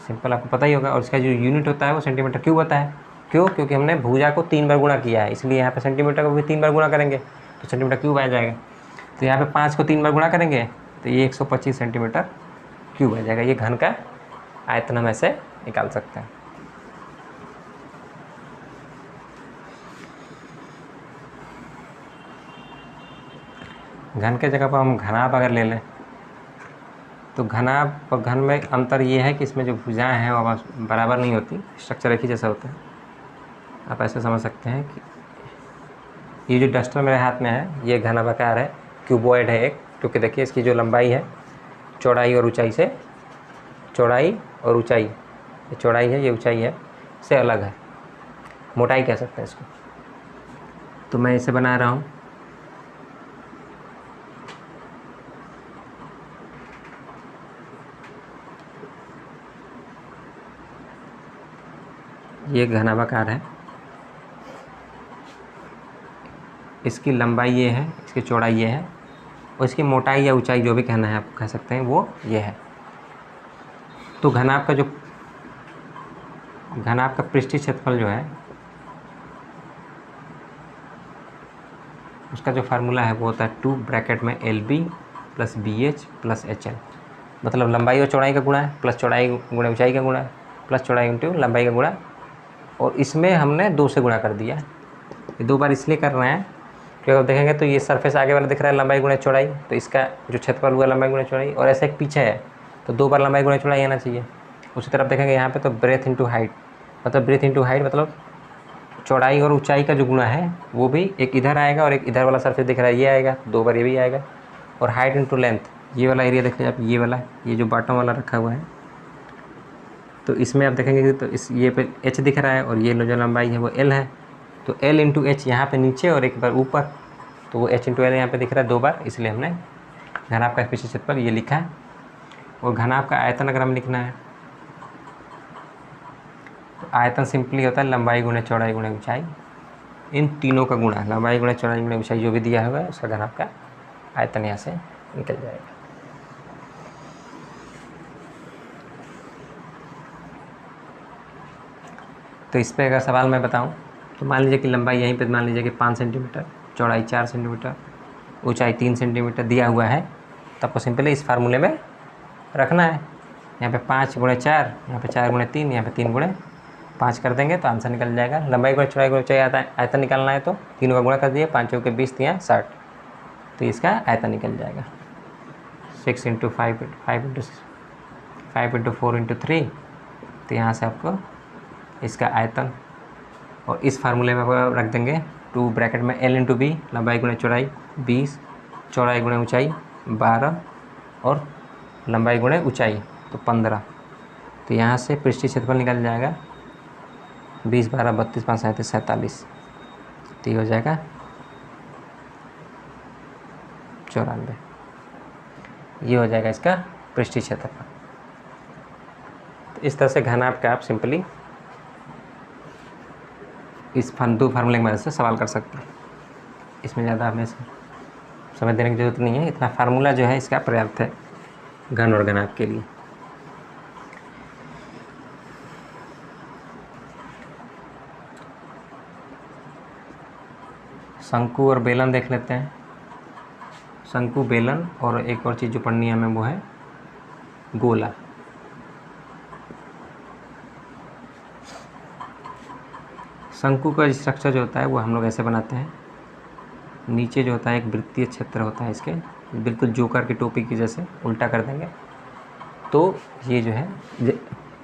सिंपल, आपको पता ही होगा। और इसका जो यूनिट होता है वो सेंटीमीटर क्यूब होता है। क्यों? क्योंकि हमने भुजा को 3 बार गुणा किया है, इसलिए यहाँ पे सेंटीमीटर को भी 3 बार गुणा करेंगे तो सेंटीमीटर क्यूब आ जाएगा। तो यहाँ पे 5 को 3 बार गुणा करेंगे तो ये 125 सेंटीमीटर क्यूब आ जाएगा। ये घन का आयतन हम ऐसे निकाल सकते हैं। घन के जगह पर हम घनाभ अगर ले लें तो घनाभ और घन में अंतर ये है कि इसमें जो भुजाएं हैं वो बराबर नहीं होती, स्ट्रक्चर एक ही जैसा होता है। आप ऐसे समझ सकते हैं कि ये जो डस्टर मेरे हाथ में है ये घनाभाकार है, क्यूबॉइड है एक, क्योंकि देखिए इसकी जो लंबाई है चौड़ाई और ऊंचाई से, चौड़ाई और ऊंचाई, ये चौड़ाई है ये ऊंचाई है से अलग है, मोटाई कह सकते हैं इसको। तो मैं इसे बना रहा हूँ। ये घनाभाकार है, इसकी लंबाई ये है, इसकी चौड़ाई ये है और इसकी मोटाई या ऊंचाई जो भी कहना है आप कह सकते हैं वो ये है। तो घनाभ का पृष्ठीय क्षेत्रफल जो है उसका जो फार्मूला है वो होता है 2 ब्रैकेट में LB + BH + HL, मतलब लंबाई और चौड़ाई का गुणा है प्लस चौड़ाई गुणा ऊंचाई का गुणा है प्लस चौड़ाई इंटू लंबाई का गुणा, और इसमें हमने 2 से गुणा कर दिया। ये 2 बार इसलिए कर रहे हैं क्योंकि आप देखेंगे तो ये सरफेस आगे वाला दिख रहा है लंबाई गुणा चौड़ाई, तो इसका जो क्षेत्रफल हुआ लंबाई गुणा चौड़ाई, और ऐसा एक पीछे है तो 2 बार लंबाई गुणा चौड़ाई आना चाहिए। उसी तरफ देखेंगे यहाँ पे तो ब्रेथ इंटू हाइट, मतलब ब्रेथ इंटू हाइट मतलब चौड़ाई और ऊंचाई का जो गुणा है वो भी एक इधर आएगा और एक इधर वाला सरफेस दिख रहा है ये आएगा, 2 बार ये भी आएगा। और हाइट इंटू लेंथ, ये वाला एरिया देखिए आप, ये वाला, ये जो बॉटम वाला रखा हुआ है तो इसमें आप देखेंगे कि तो इस ये पे h दिख रहा है और ये जो लंबाई है वो l है, तो l इंटू एच यहाँ पर नीचे और एक बार ऊपर, तो वो h इंटू l यहाँ पर दिख रहा है 2 बार, इसलिए हमने घनाभ का पृष्ठीय क्षेत्रफल ये लिखा है। और घनाभ का आयतन अगर हमें लिखना है तो आयतन सिंपली होता है लंबाई गुणे चौड़ाई गुणे ऊंचाई, इन तीनों का गुणा, लंबाई गुणे चौड़ाई गुणे ऊंचाई जो भी दिया हुआ है उसका घनाभ का आयतन यहाँ से निकल जाएगा। तो इस पर अगर सवाल मैं बताऊं तो मान लीजिए कि लंबाई यहीं पे मान लीजिए कि 5 सेंटीमीटर, चौड़ाई 4 सेंटीमीटर, ऊंचाई 3 सेंटीमीटर दिया हुआ है, तो आपको सिंपली इस फार्मूले में रखना है। यहाँ पे 5 × 4, यहाँ पे 4 × 3, यहाँ पे 3 × 5 कर देंगे तो आंसर निकल जाएगा। लंबाई गुणा चौड़ाई गुणा ऊंचाई आयतन निकालना है तो तीनों का गुणा कर दिए, 5 के 20 या 60, तो इसका आयतन निकल जाएगा 6 × 5 × 4 × 3, तो यहाँ से आपको इसका आयतन, और इस फार्मूले में आप रख देंगे 2 ब्रैकेट में L इंटू B, लंबाई गुणा चौड़ाई 20, चौड़ाई गुणा ऊंचाई 12 और लंबाई गुणा ऊंचाई तो 15। तो यहाँ से पृष्ठीय क्षेत्रफल निकल जाएगा 20, 12, 32, 5, 37, 47, तो ये हो जाएगा 94। ये हो जाएगा इसका पृष्ठीय क्षेत्रफल। तो इस तरह से घनाभ का आप सिंपली इस दो फार्मूले की मदद से सवाल कर सकते हैं। इसमें ज़्यादा हमें समय देने की ज़रूरत नहीं है, इतना फार्मूला जो है इसका पर्याप्त है घन और घनाभ के लिए। शंकु और बेलन देख लेते हैं। शंकु, बेलन और एक और चीज़ जो पढ़नी है हमें वो है गोला। शंकु का स्ट्रक्चर जो होता है वो हम लोग ऐसे बनाते हैं। नीचे जो होता है एक वृत्तीय क्षेत्र होता है इसके, बिल्कुल जोकर की टोपी की जैसे उल्टा कर देंगे तो ये जो है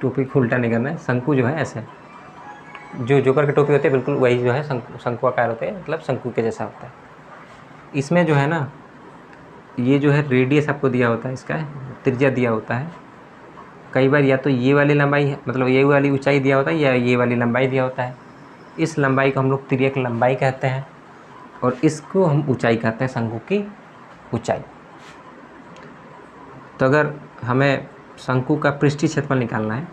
टोपी को उल्टा नहीं करना है। शंकु जो है ऐसे, जो जोकर की टोपी होती है बिल्कुल वही जो है शंकु आकार होते हैं, मतलब शंकु के जैसा होता है। इसमें जो है ना ये जो है रेडियस आपको दिया होता है, इसका त्रिज्या दिया होता है। कई बार या तो ये वाली लंबाई मतलब ये वाली ऊंचाई दिया होता है या ये वाली लंबाई दिया होता है। इस लंबाई को हम लोग तिर्यक लंबाई कहते हैं और इसको हम ऊंचाई कहते हैं, शंकु की ऊंचाई। तो अगर हमें शंकु का पृष्ठीय क्षेत्रफल निकालना है,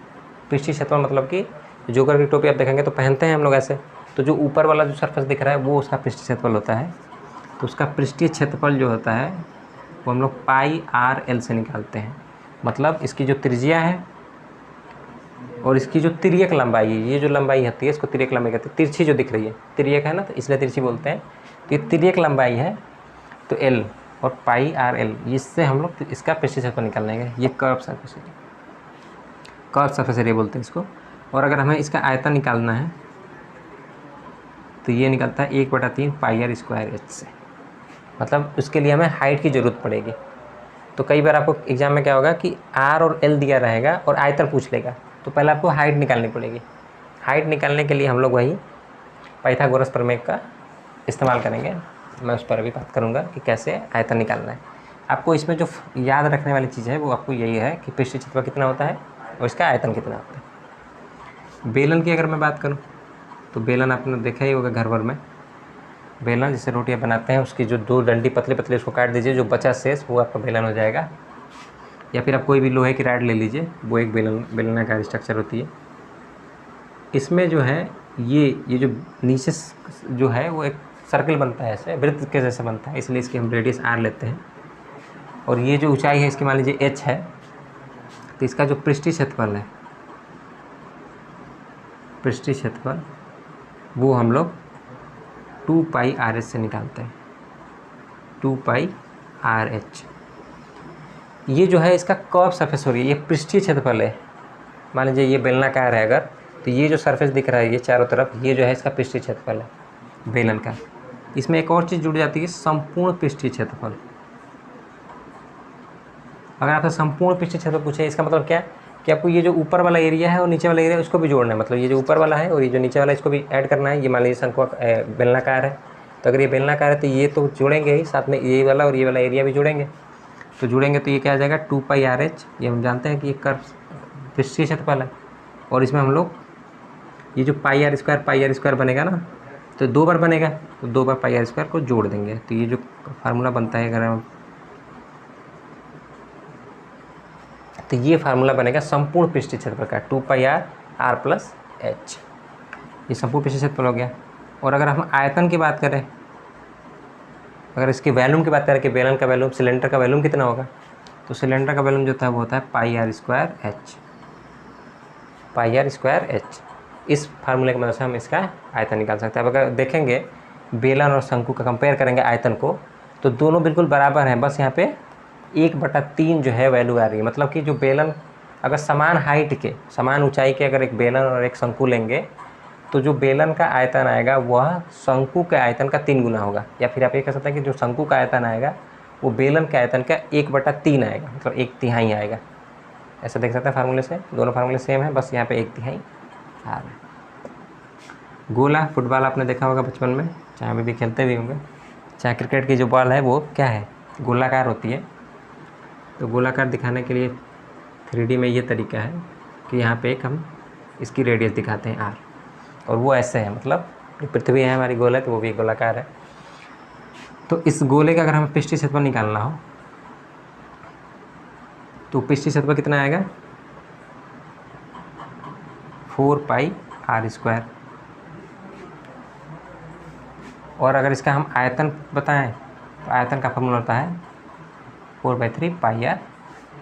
पृष्ठीय क्षेत्रफल मतलब कि जोकर की टोपी आप देखेंगे तो पहनते हैं हम लोग ऐसे, तो जो ऊपर वाला जो सरफेस दिख रहा है वो उसका पृष्ठीय क्षेत्रफल होता है। तो उसका पृष्ठीय क्षेत्रफल जो होता है वो हम लोग पाई आर एल से निकालते हैं। मतलब इसकी जो त्रिज्या है और इसकी जो तिर्यक लंबाई है, ये जो लंबाई होती है इसको तिर्यक लंबाई कहते हैं। तिरछी जो दिख रही है तिर्यक है ना, तो इसलिए तिरछी बोलते हैं। तो ये तिर्यक लंबाई है तो एल और पाई आर एल, इससे हम लोग इसका पृष्ठीय क्षेत्रफल निकालेंगे। ये curve surface area, curve surface area बोलते हैं इसको। और अगर हमें इसका आयतन निकालना है तो ये निकलता है 1/3 पाई आर स्क्वायर एच से। मतलब उसके लिए हमें हाइट की ज़रूरत पड़ेगी। तो कई बार आपको एग्जाम में क्या होगा कि आर और एल दिया रहेगा और आयतन पूछ लेगा, तो पहले आपको हाइट निकालनी पड़ेगी। हाइट निकालने के लिए हम लोग वही पाइथागोरस प्रमेय का इस्तेमाल करेंगे। मैं उस पर अभी बात करूँगा कि कैसे आयतन निकालना है। आपको इसमें जो याद रखने वाली चीज़ है वो आपको यही है कि पृष्ठीय क्षेत्रफल कितना होता है और इसका आयतन कितना होता है। बेलन की अगर मैं बात करूँ तो बेलन आपने देखा ही होगा घर भर में। बेलन जिससे रोटियां बनाते हैं उसकी जो दो डंडी पतले पतले उसको काट दीजिए, जो बचा शेष वो आपका बेलन हो जाएगा। या फिर आप कोई भी लोहे की रॉड ले लीजिए, वो एक बेलनाकार स्ट्रक्चर होती है। इसमें जो है ये जो नीचे जो है वो एक सर्कल बनता है, ऐसे वृत्त के जैसे बनता है, इसलिए इसकी हम रेडियस आर लेते हैं। और ये जो ऊंचाई है इसकी मान लीजिए एच है, तो इसका जो पृष्ठीय क्षेत्रफल है, पृष्ठीय क्षेत्रफल वो हम लोग 2 पाई आर एच से निकालते हैं। 2 पाई आर एच ये जो है इसका कर्व सरफेस हो रही है, ये पृष्ठीय क्षेत्रफल है। मान लीजिए ये बेलनाकार है अगर, तो ये जो सरफेस दिख रहा है ये चारों तरफ, ये जो है इसका पृष्ठीय क्षेत्रफल है बेलन का। इसमें एक और चीज़ जुड़ जाती है, संपूर्ण पृष्ठीय क्षेत्रफल। अगर आपसे संपूर्ण पृष्ठीय क्षेत्रफल पूछे इसका मतलब क्या कि आपको ये जो ऊपर वाला एरिया है और नीचे वाला एरिया है उसको भी जोड़ना है। मतलब ये जो ऊपर वाला है और ये जो नीचे वाला है इसको भी ऐड करना है। ये मान लीजिए शंकु बेलनाकार है, तो अगर ये बेलनाकार है तो ये तो जोड़ेंगे ही, साथ में ये वाला और ये वाला एरिया भी जोड़ेंगे। तो जुड़ेंगे तो ये क्या आ जाएगा 2 पाई आर एच। ये हम जानते हैं कि ये कर्व पृष्ठीय क्षेत्रफल है। और इसमें हम लोग ये जो पाई आर स्क्वायर बनेगा ना, तो 2 बार बनेगा, तो 2 बार पाई आर स्क्वायर को जोड़ देंगे। तो ये जो फार्मूला बनता है अगर हम, तो ये फार्मूला बनेगा संपूर्ण पृष्ठीय क्षेत्रफल का 2 पाई आर प्लस एच। ये संपूर्ण पृष्ठीय क्षेत्रफल हो गया। और अगर हम आयतन की बात करें, अगर इसके वैल्यूम की बात करें कि बेलन का वैल्यूम, सिलेंडर का वैल्यूम कितना होगा, तो सिलेंडर का वैल्यूम जो होता है वो होता है pi r square h, pi r square h. इस फार्मूले की मदद से हम इसका आयतन निकाल सकते हैं। अब अगर देखेंगे बेलन और शंकु का कंपेयर करेंगे आयतन को, तो दोनों बिल्कुल बराबर हैं, बस यहाँ पे 1/3 जो है वैल्यू आ रही है। मतलब कि जो बेलन अगर समान हाइट के, समान ऊंचाई के अगर एक बेलन और एक शंकु लेंगे, तो जो बेलन का आयतन आएगा वह शंकु के आयतन का 3 गुना होगा। या फिर आप ये कह सकते हैं कि जो शंकु का आयतन आएगा वो बेलन के आयतन का 1/3 आएगा, मतलब 1/3 आएगा। ऐसा देख सकते हैं फार्मूले से, दोनों फार्मूले सेम है, बस यहाँ पे 1/3 आ रहा है। गोला, फुटबॉल आपने देखा होगा बचपन में, चाहे अभी भी खेलते भी होंगे। चाहे क्रिकेट की जो बॉल है वो क्या है, गोलाकार होती है। तो गोलाकार दिखाने के लिए 3D में ये तरीका है कि यहाँ पे एक हम इसकी रेडियस दिखाते हैं आर, और वो ऐसे है, मतलब पृथ्वी है हमारी गोल है तो वो भी गोलाकार है। तो इस गोले का अगर हमें पृष्ठीय क्षेत्रफल निकालना हो तो पृष्ठीय क्षेत्रफल कितना आएगा 4 पाई आर स्क्वायर। और अगर इसका हम आयतन बताएं तो आयतन का फॉर्मूला होता है 4/3 पाई आर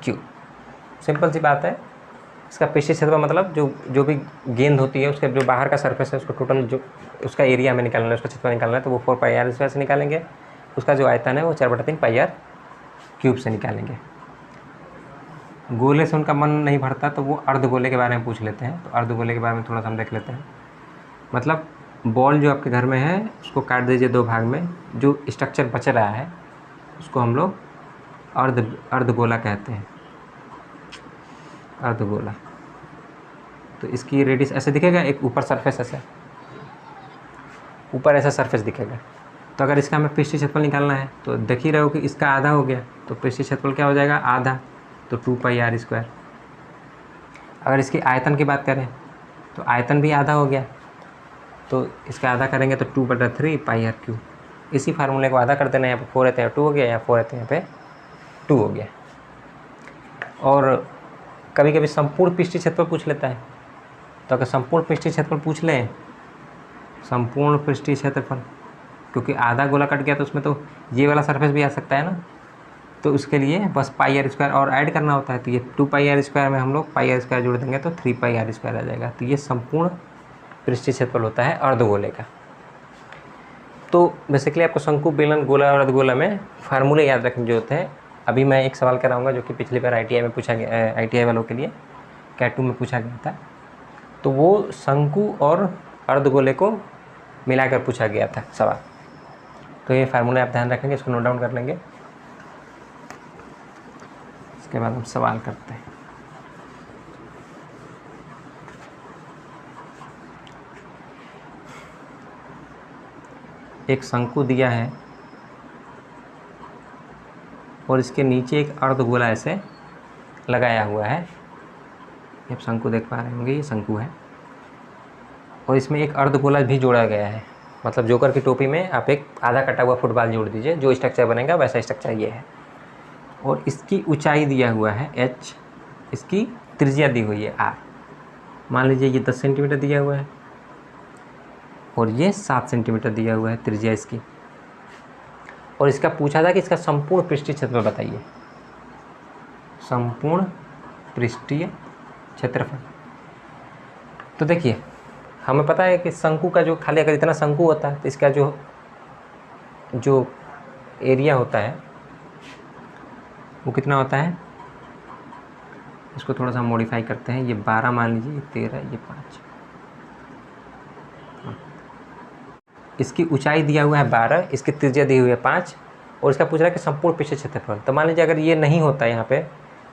क्यूब। सिंपल सी बात है। इसका पृष्ठीय क्षेत्रफल मतलब जो भी गेंद होती है उसके जो बाहर का सरफेस है उसको टोटल जो उसका एरिया हमें निकालना है, उसका क्षेत्रफल निकालना है, तो वो 4 पाई आर स्क्वायर से निकालेंगे। उसका जो आयतन है वो 4/3 पाई आर क्यूब से निकालेंगे। गोले से उनका मन नहीं भरता तो वो अर्धगोले के बारे में पूछ लेते हैं। तो अर्धगोले के बारे में थोड़ा सा हम देख लेते हैं। मतलब बॉल जो आपके घर में है उसको काट दीजिए 2 भाग में, जो स्ट्रक्चर बच रहा है उसको हम लोग अर्धगोला कहते हैं, अर्धगोला। तो इसकी रेडियस ऐसे दिखेगा, एक ऊपर सरफेस ऐसे ऊपर ऐसा सरफेस दिखेगा। तो अगर इसका हमें पृष्ठीय क्षेत्रफल निकालना है तो देख ही रहे हो कि इसका आधा हो गया, तो पृष्ठीय क्षेत्रफल क्या हो जाएगा, आधा, तो 2 पाई आर स्क्वायर। अगर इसकी आयतन की बात करें तो आयतन भी आधा हो गया, तो इसका आधा करेंगे तो 2/3 पाई आर क्यूब। इसी फार्मूले को आधा कर देना, यहाँ पे 4 रहते हैं 2 हो गया, या 4 रहते हैं यहाँ पे 2 हो गया। और कभी कभी संपूर्ण पृष्ठीय क्षेत्रफल पूछ लेता है, तो अगर संपूर्ण पृष्ठीय क्षेत्रफल पूछ लें, संपूर्ण पृष्ठीय क्षेत्रफल, क्योंकि आधा गोला कट गया तो उसमें तो ये वाला सरफेस भी आ सकता है ना, तो उसके लिए बस पाई आर स्क्वायर और ऐड करना होता है। तो ये 2 पाई आर स्क्वायर में हम लोग पाई आर स्क्वायर जोड़ देंगे तो 3 पाई आर स्क्वायर आ जाएगा। तो ये संपूर्ण पृष्ठीय क्षेत्रफल होता है अर्धगोले का। तो बेसिकली आपको शंकु, बेलन, गोला और अर्धगोला में फार्मूले याद रखने जो होते हैं। अभी मैं एक सवाल कराऊंगा जो कि पिछली बार ITI में पूछा गया, ITI वालों के लिए कैट 2 में पूछा गया था। तो वो शंकु और अर्धगोले को मिलाकर पूछा गया था सवाल। तो ये फार्मूले आप ध्यान रखेंगे, इसको नोट डाउन कर लेंगे। इसके बाद हम सवाल करते हैं। एक शंकु दिया है और इसके नीचे एक अर्धगोला ऐसे लगाया हुआ है। आप शंकु देख पा रहे होंगे, ये शंकु है और इसमें एक अर्धगोला भी जोड़ा गया है। मतलब जोकर की टोपी में आप एक आधा कटा हुआ फुटबॉल जोड़ दीजिए, जो स्ट्रक्चर बनेगा वैसा स्ट्रक्चर ये है। और इसकी ऊंचाई दिया हुआ है h, इसकी त्रिज्या दी हुई है r। मान लीजिए ये 10 सेंटीमीटर दिया हुआ है और ये 7 सेंटीमीटर दिया हुआ है त्रिज्या इसकी। और इसका पूछा था कि इसका संपूर्ण पृष्ठीय क्षेत्रफल बताइए, संपूर्ण पृष्ठीय क्षेत्रफल। तो देखिए हमें पता है कि शंकु का जो खाली अगर इतना शंकु होता है तो इसका जो एरिया होता है वो कितना होता है। इसको थोड़ा सा मॉडिफाई करते हैं, ये 12 मान लीजिए, ये 13, ये 5। इसकी ऊंचाई दिया हुआ है 12, इसकी त्रिज्या दी हुई है 5 और इसका पूछ रहा है कि संपूर्ण पृष्ठीय क्षेत्रफल। तो मान लीजिए अगर ये नहीं होता यहाँ पे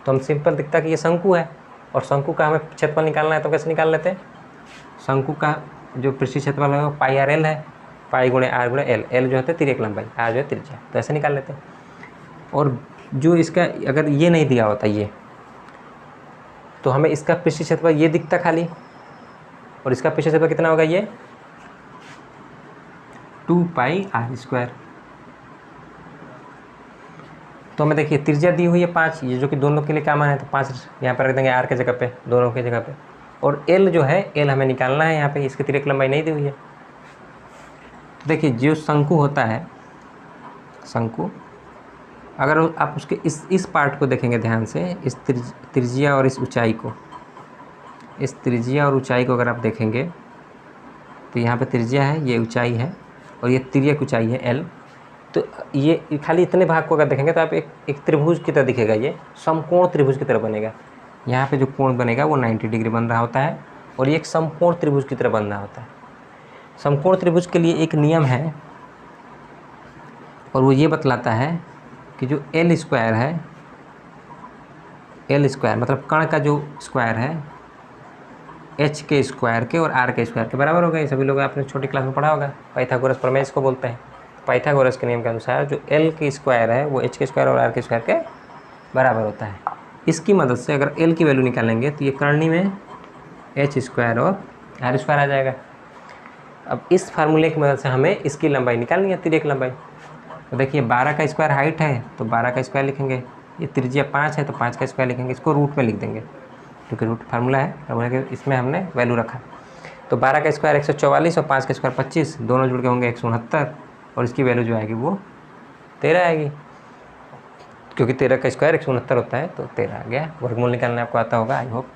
तो हम सिंपल दिखता कि ये शंकु है और शंकु का हमें क्षेत्रफल निकालना है। तो कैसे निकाल लेते हैं, शंकु का जो पृष्ठीय क्षेत्रफल है वो पाई आर एल है, पाई गुणे आर गुणे एल, एल जो होता है तिर्यक लंबाई, आर जो है त्रिज्या। तो ऐसे निकाल लेते हैं। और जो इसका अगर ये नहीं दिया होता ये, तो हमें इसका पृष्ठीय क्षेत्रफल ये दिखता खाली, और इसका पृष्ठीय क्षेत्रफल कितना होगा, ये 2 पाई आर स्क्वायर। तो हमें देखिए त्रिज्या दी हुई है 5, ये जो कि दोनों के लिए कॉमन है, तो 5 यहाँ पर रख देंगे आर के जगह पे, दोनों की जगह पे। और एल जो है, एल हमें निकालना है, यहाँ पे इसकी तिर्यक लंबाई नहीं दी हुई है। तो देखिए जो शंकु होता है, शंकु अगर आप उसके इस पार्ट को देखेंगे ध्यान से, इस त्रिज्या और इस ऊंचाई को, इस त्रिज्या और ऊंचाई को अगर आप देखेंगे तो यहाँ पे त्रिज्या है, ये ऊंचाई है और ये तिर्यक ऊंचाई है एल। तो ये खाली इतने भाग को अगर देखेंगे तो आप एक त्रिभुज की तरह दिखेगा, ये समकोण त्रिभुज की तरह बनेगा। यहाँ पे जो कोण बनेगा वो 90 डिग्री बन रहा होता है और ये एक समकोण त्रिभुज की तरह बन रहा होता है। समकोण त्रिभुज के लिए एक नियम है और वो ये बतलाता है कि जो एल स्क्वायर है, एल स्क्वायर मतलब कण का जो स्क्वायर है एच के स्क्वायर के और आर के स्क्वायर के बराबर होगा। ये सभी लोग आपने छोटी क्लास में पढ़ा होगा, पाइथागोरस प्रमेय इसको बोलते हैं। पाइथागोरस के नियम के अनुसार जो एल के स्क्वायर है वो एच के स्क्वायर और आर के स्क्वायर के बराबर होता है। इसकी मदद से अगर एल की वैल्यू निकालेंगे तो ये करनी में एच स्क्वायर और आर स्क्वायर आ जाएगा। अब इस फार्मूले की मदद से हमें इसकी लंबाई निकालनी है, तिर्यक लंबाई। तो देखिए 12 का स्क्वायर हाइट है तो 12 का स्क्वायर लिखेंगे, ये त्रिज्या 5 है तो 5 का स्क्वायर लिखेंगे, इसको रूट में लिख देंगे क्योंकि रूट फार्मूला है, फार्मूला के इसमें हमने वैल्यू रखा। तो 12 का स्क्वायर 144 और 5 का स्क्वायर 25, दोनों जुड़ के होंगे 169 और इसकी वैल्यू जो आएगी वो 13 आएगी, क्योंकि 13 का स्क्वायर 169 होता है, तो 13 आ गया। वर्गमूल निकालना आपको आता होगा आई होप।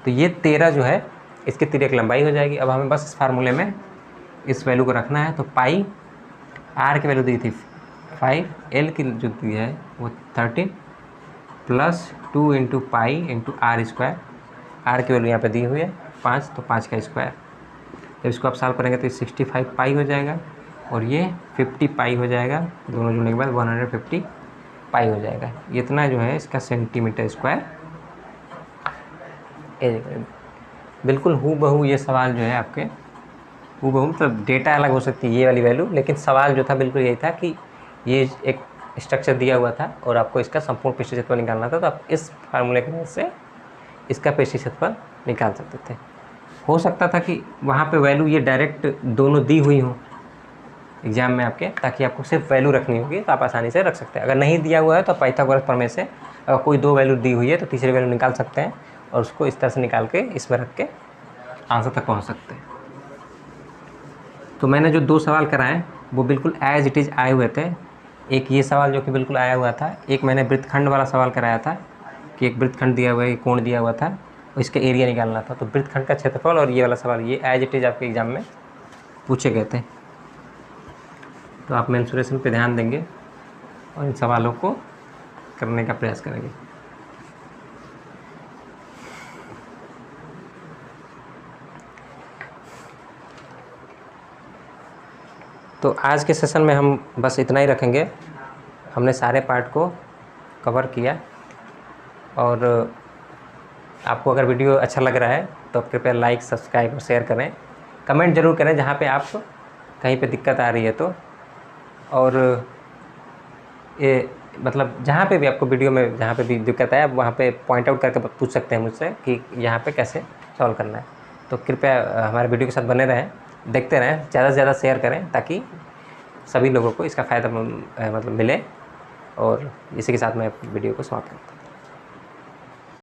तो ये 13 जो है इसकी तिर्यक लंबाई हो जाएगी। अब हमें बस इस फार्मूले में इस वैल्यू को रखना है। तो पाई आर की वैल्यू दी थी 5, एल की जो दी है वो 13 plus 2 into pi into r square. R की वैल्यू यहाँ पे दी हुई है 5, तो 5 का स्क्वायर। जब इसको आप सॉल्व करेंगे तो 65 पाई हो जाएगा और ये 50 पाई हो जाएगा। दोनों जुड़ने के बाद 150 पाई हो जाएगा। इतना जो है इसका सेंटीमीटर स्क्वायर। बिल्कुल हूबहू ये सवाल जो है आपके हूबहू, मतलब डेटा अलग हो सकती है ये वाली वैल्यू, लेकिन सवाल जो था बिल्कुल यही था कि ये एक स्ट्रक्चर दिया हुआ था और आपको इसका संपूर्ण पृष्ठीय क्षेत्रफल निकालना था। तो आप इस फार्मूले की मदद से इसका पृष्ठीय क्षेत्रफल निकाल सकते थे। हो सकता था कि वहाँ पे वैल्यू ये डायरेक्ट दोनों दी हुई हों एग्जाम में आपके, ताकि आपको सिर्फ वैल्यू रखनी होगी तो आप आसानी से रख सकते हैं। अगर नहीं दिया हुआ है तो पाइथागोरस प्रमेय से अगर कोई 2 वैल्यू दी हुई है तो तीसरी वैल्यू निकाल सकते हैं और उसको इस तरह से निकाल के इसमें रख के आंसर तक पहुँच सकते हैं। तो मैंने जो 2 सवाल कराए वो बिल्कुल एज इट इज़ आए हुए थे। एक ये सवाल जो कि बिल्कुल आया हुआ था, एक मैंने वृत्तखंड वाला सवाल कराया था कि एक वृत्तखंड दिया हुआ है, कोण दिया हुआ था और इसका एरिया निकालना था। तो वृत्तखंड का क्षेत्रफल और ये वाला सवाल ये एज इट इज़ आपके एग्जाम में पूछे गए थे। तो आप मेंसुरेशन पे ध्यान देंगे और इन सवालों को करने का प्रयास करेंगे। तो आज के सेशन में हम बस इतना ही रखेंगे। हमने सारे पार्ट को कवर किया और आपको अगर वीडियो अच्छा लग रहा है तो आप कृपया लाइक, सब्सक्राइब और शेयर करें। कमेंट ज़रूर करें जहाँ पे आप कहीं पे दिक्कत आ रही है तो, और ये मतलब जहाँ पे भी आपको वीडियो में जहाँ पे भी दिक्कत आए आप वहाँ पे पॉइंट आउट करके पूछ सकते हैं मुझसे कि यहाँ पे कैसे सॉल्व करना है। तो कृपया हमारे वीडियो के साथ बने रहें, देखते रहें, ज़्यादा से ज़्यादा शेयर करें ताकि सभी लोगों को इसका फ़ायदा मतलब मिले। और इसी के साथ मैं वीडियो को समाप्त करता हूँ।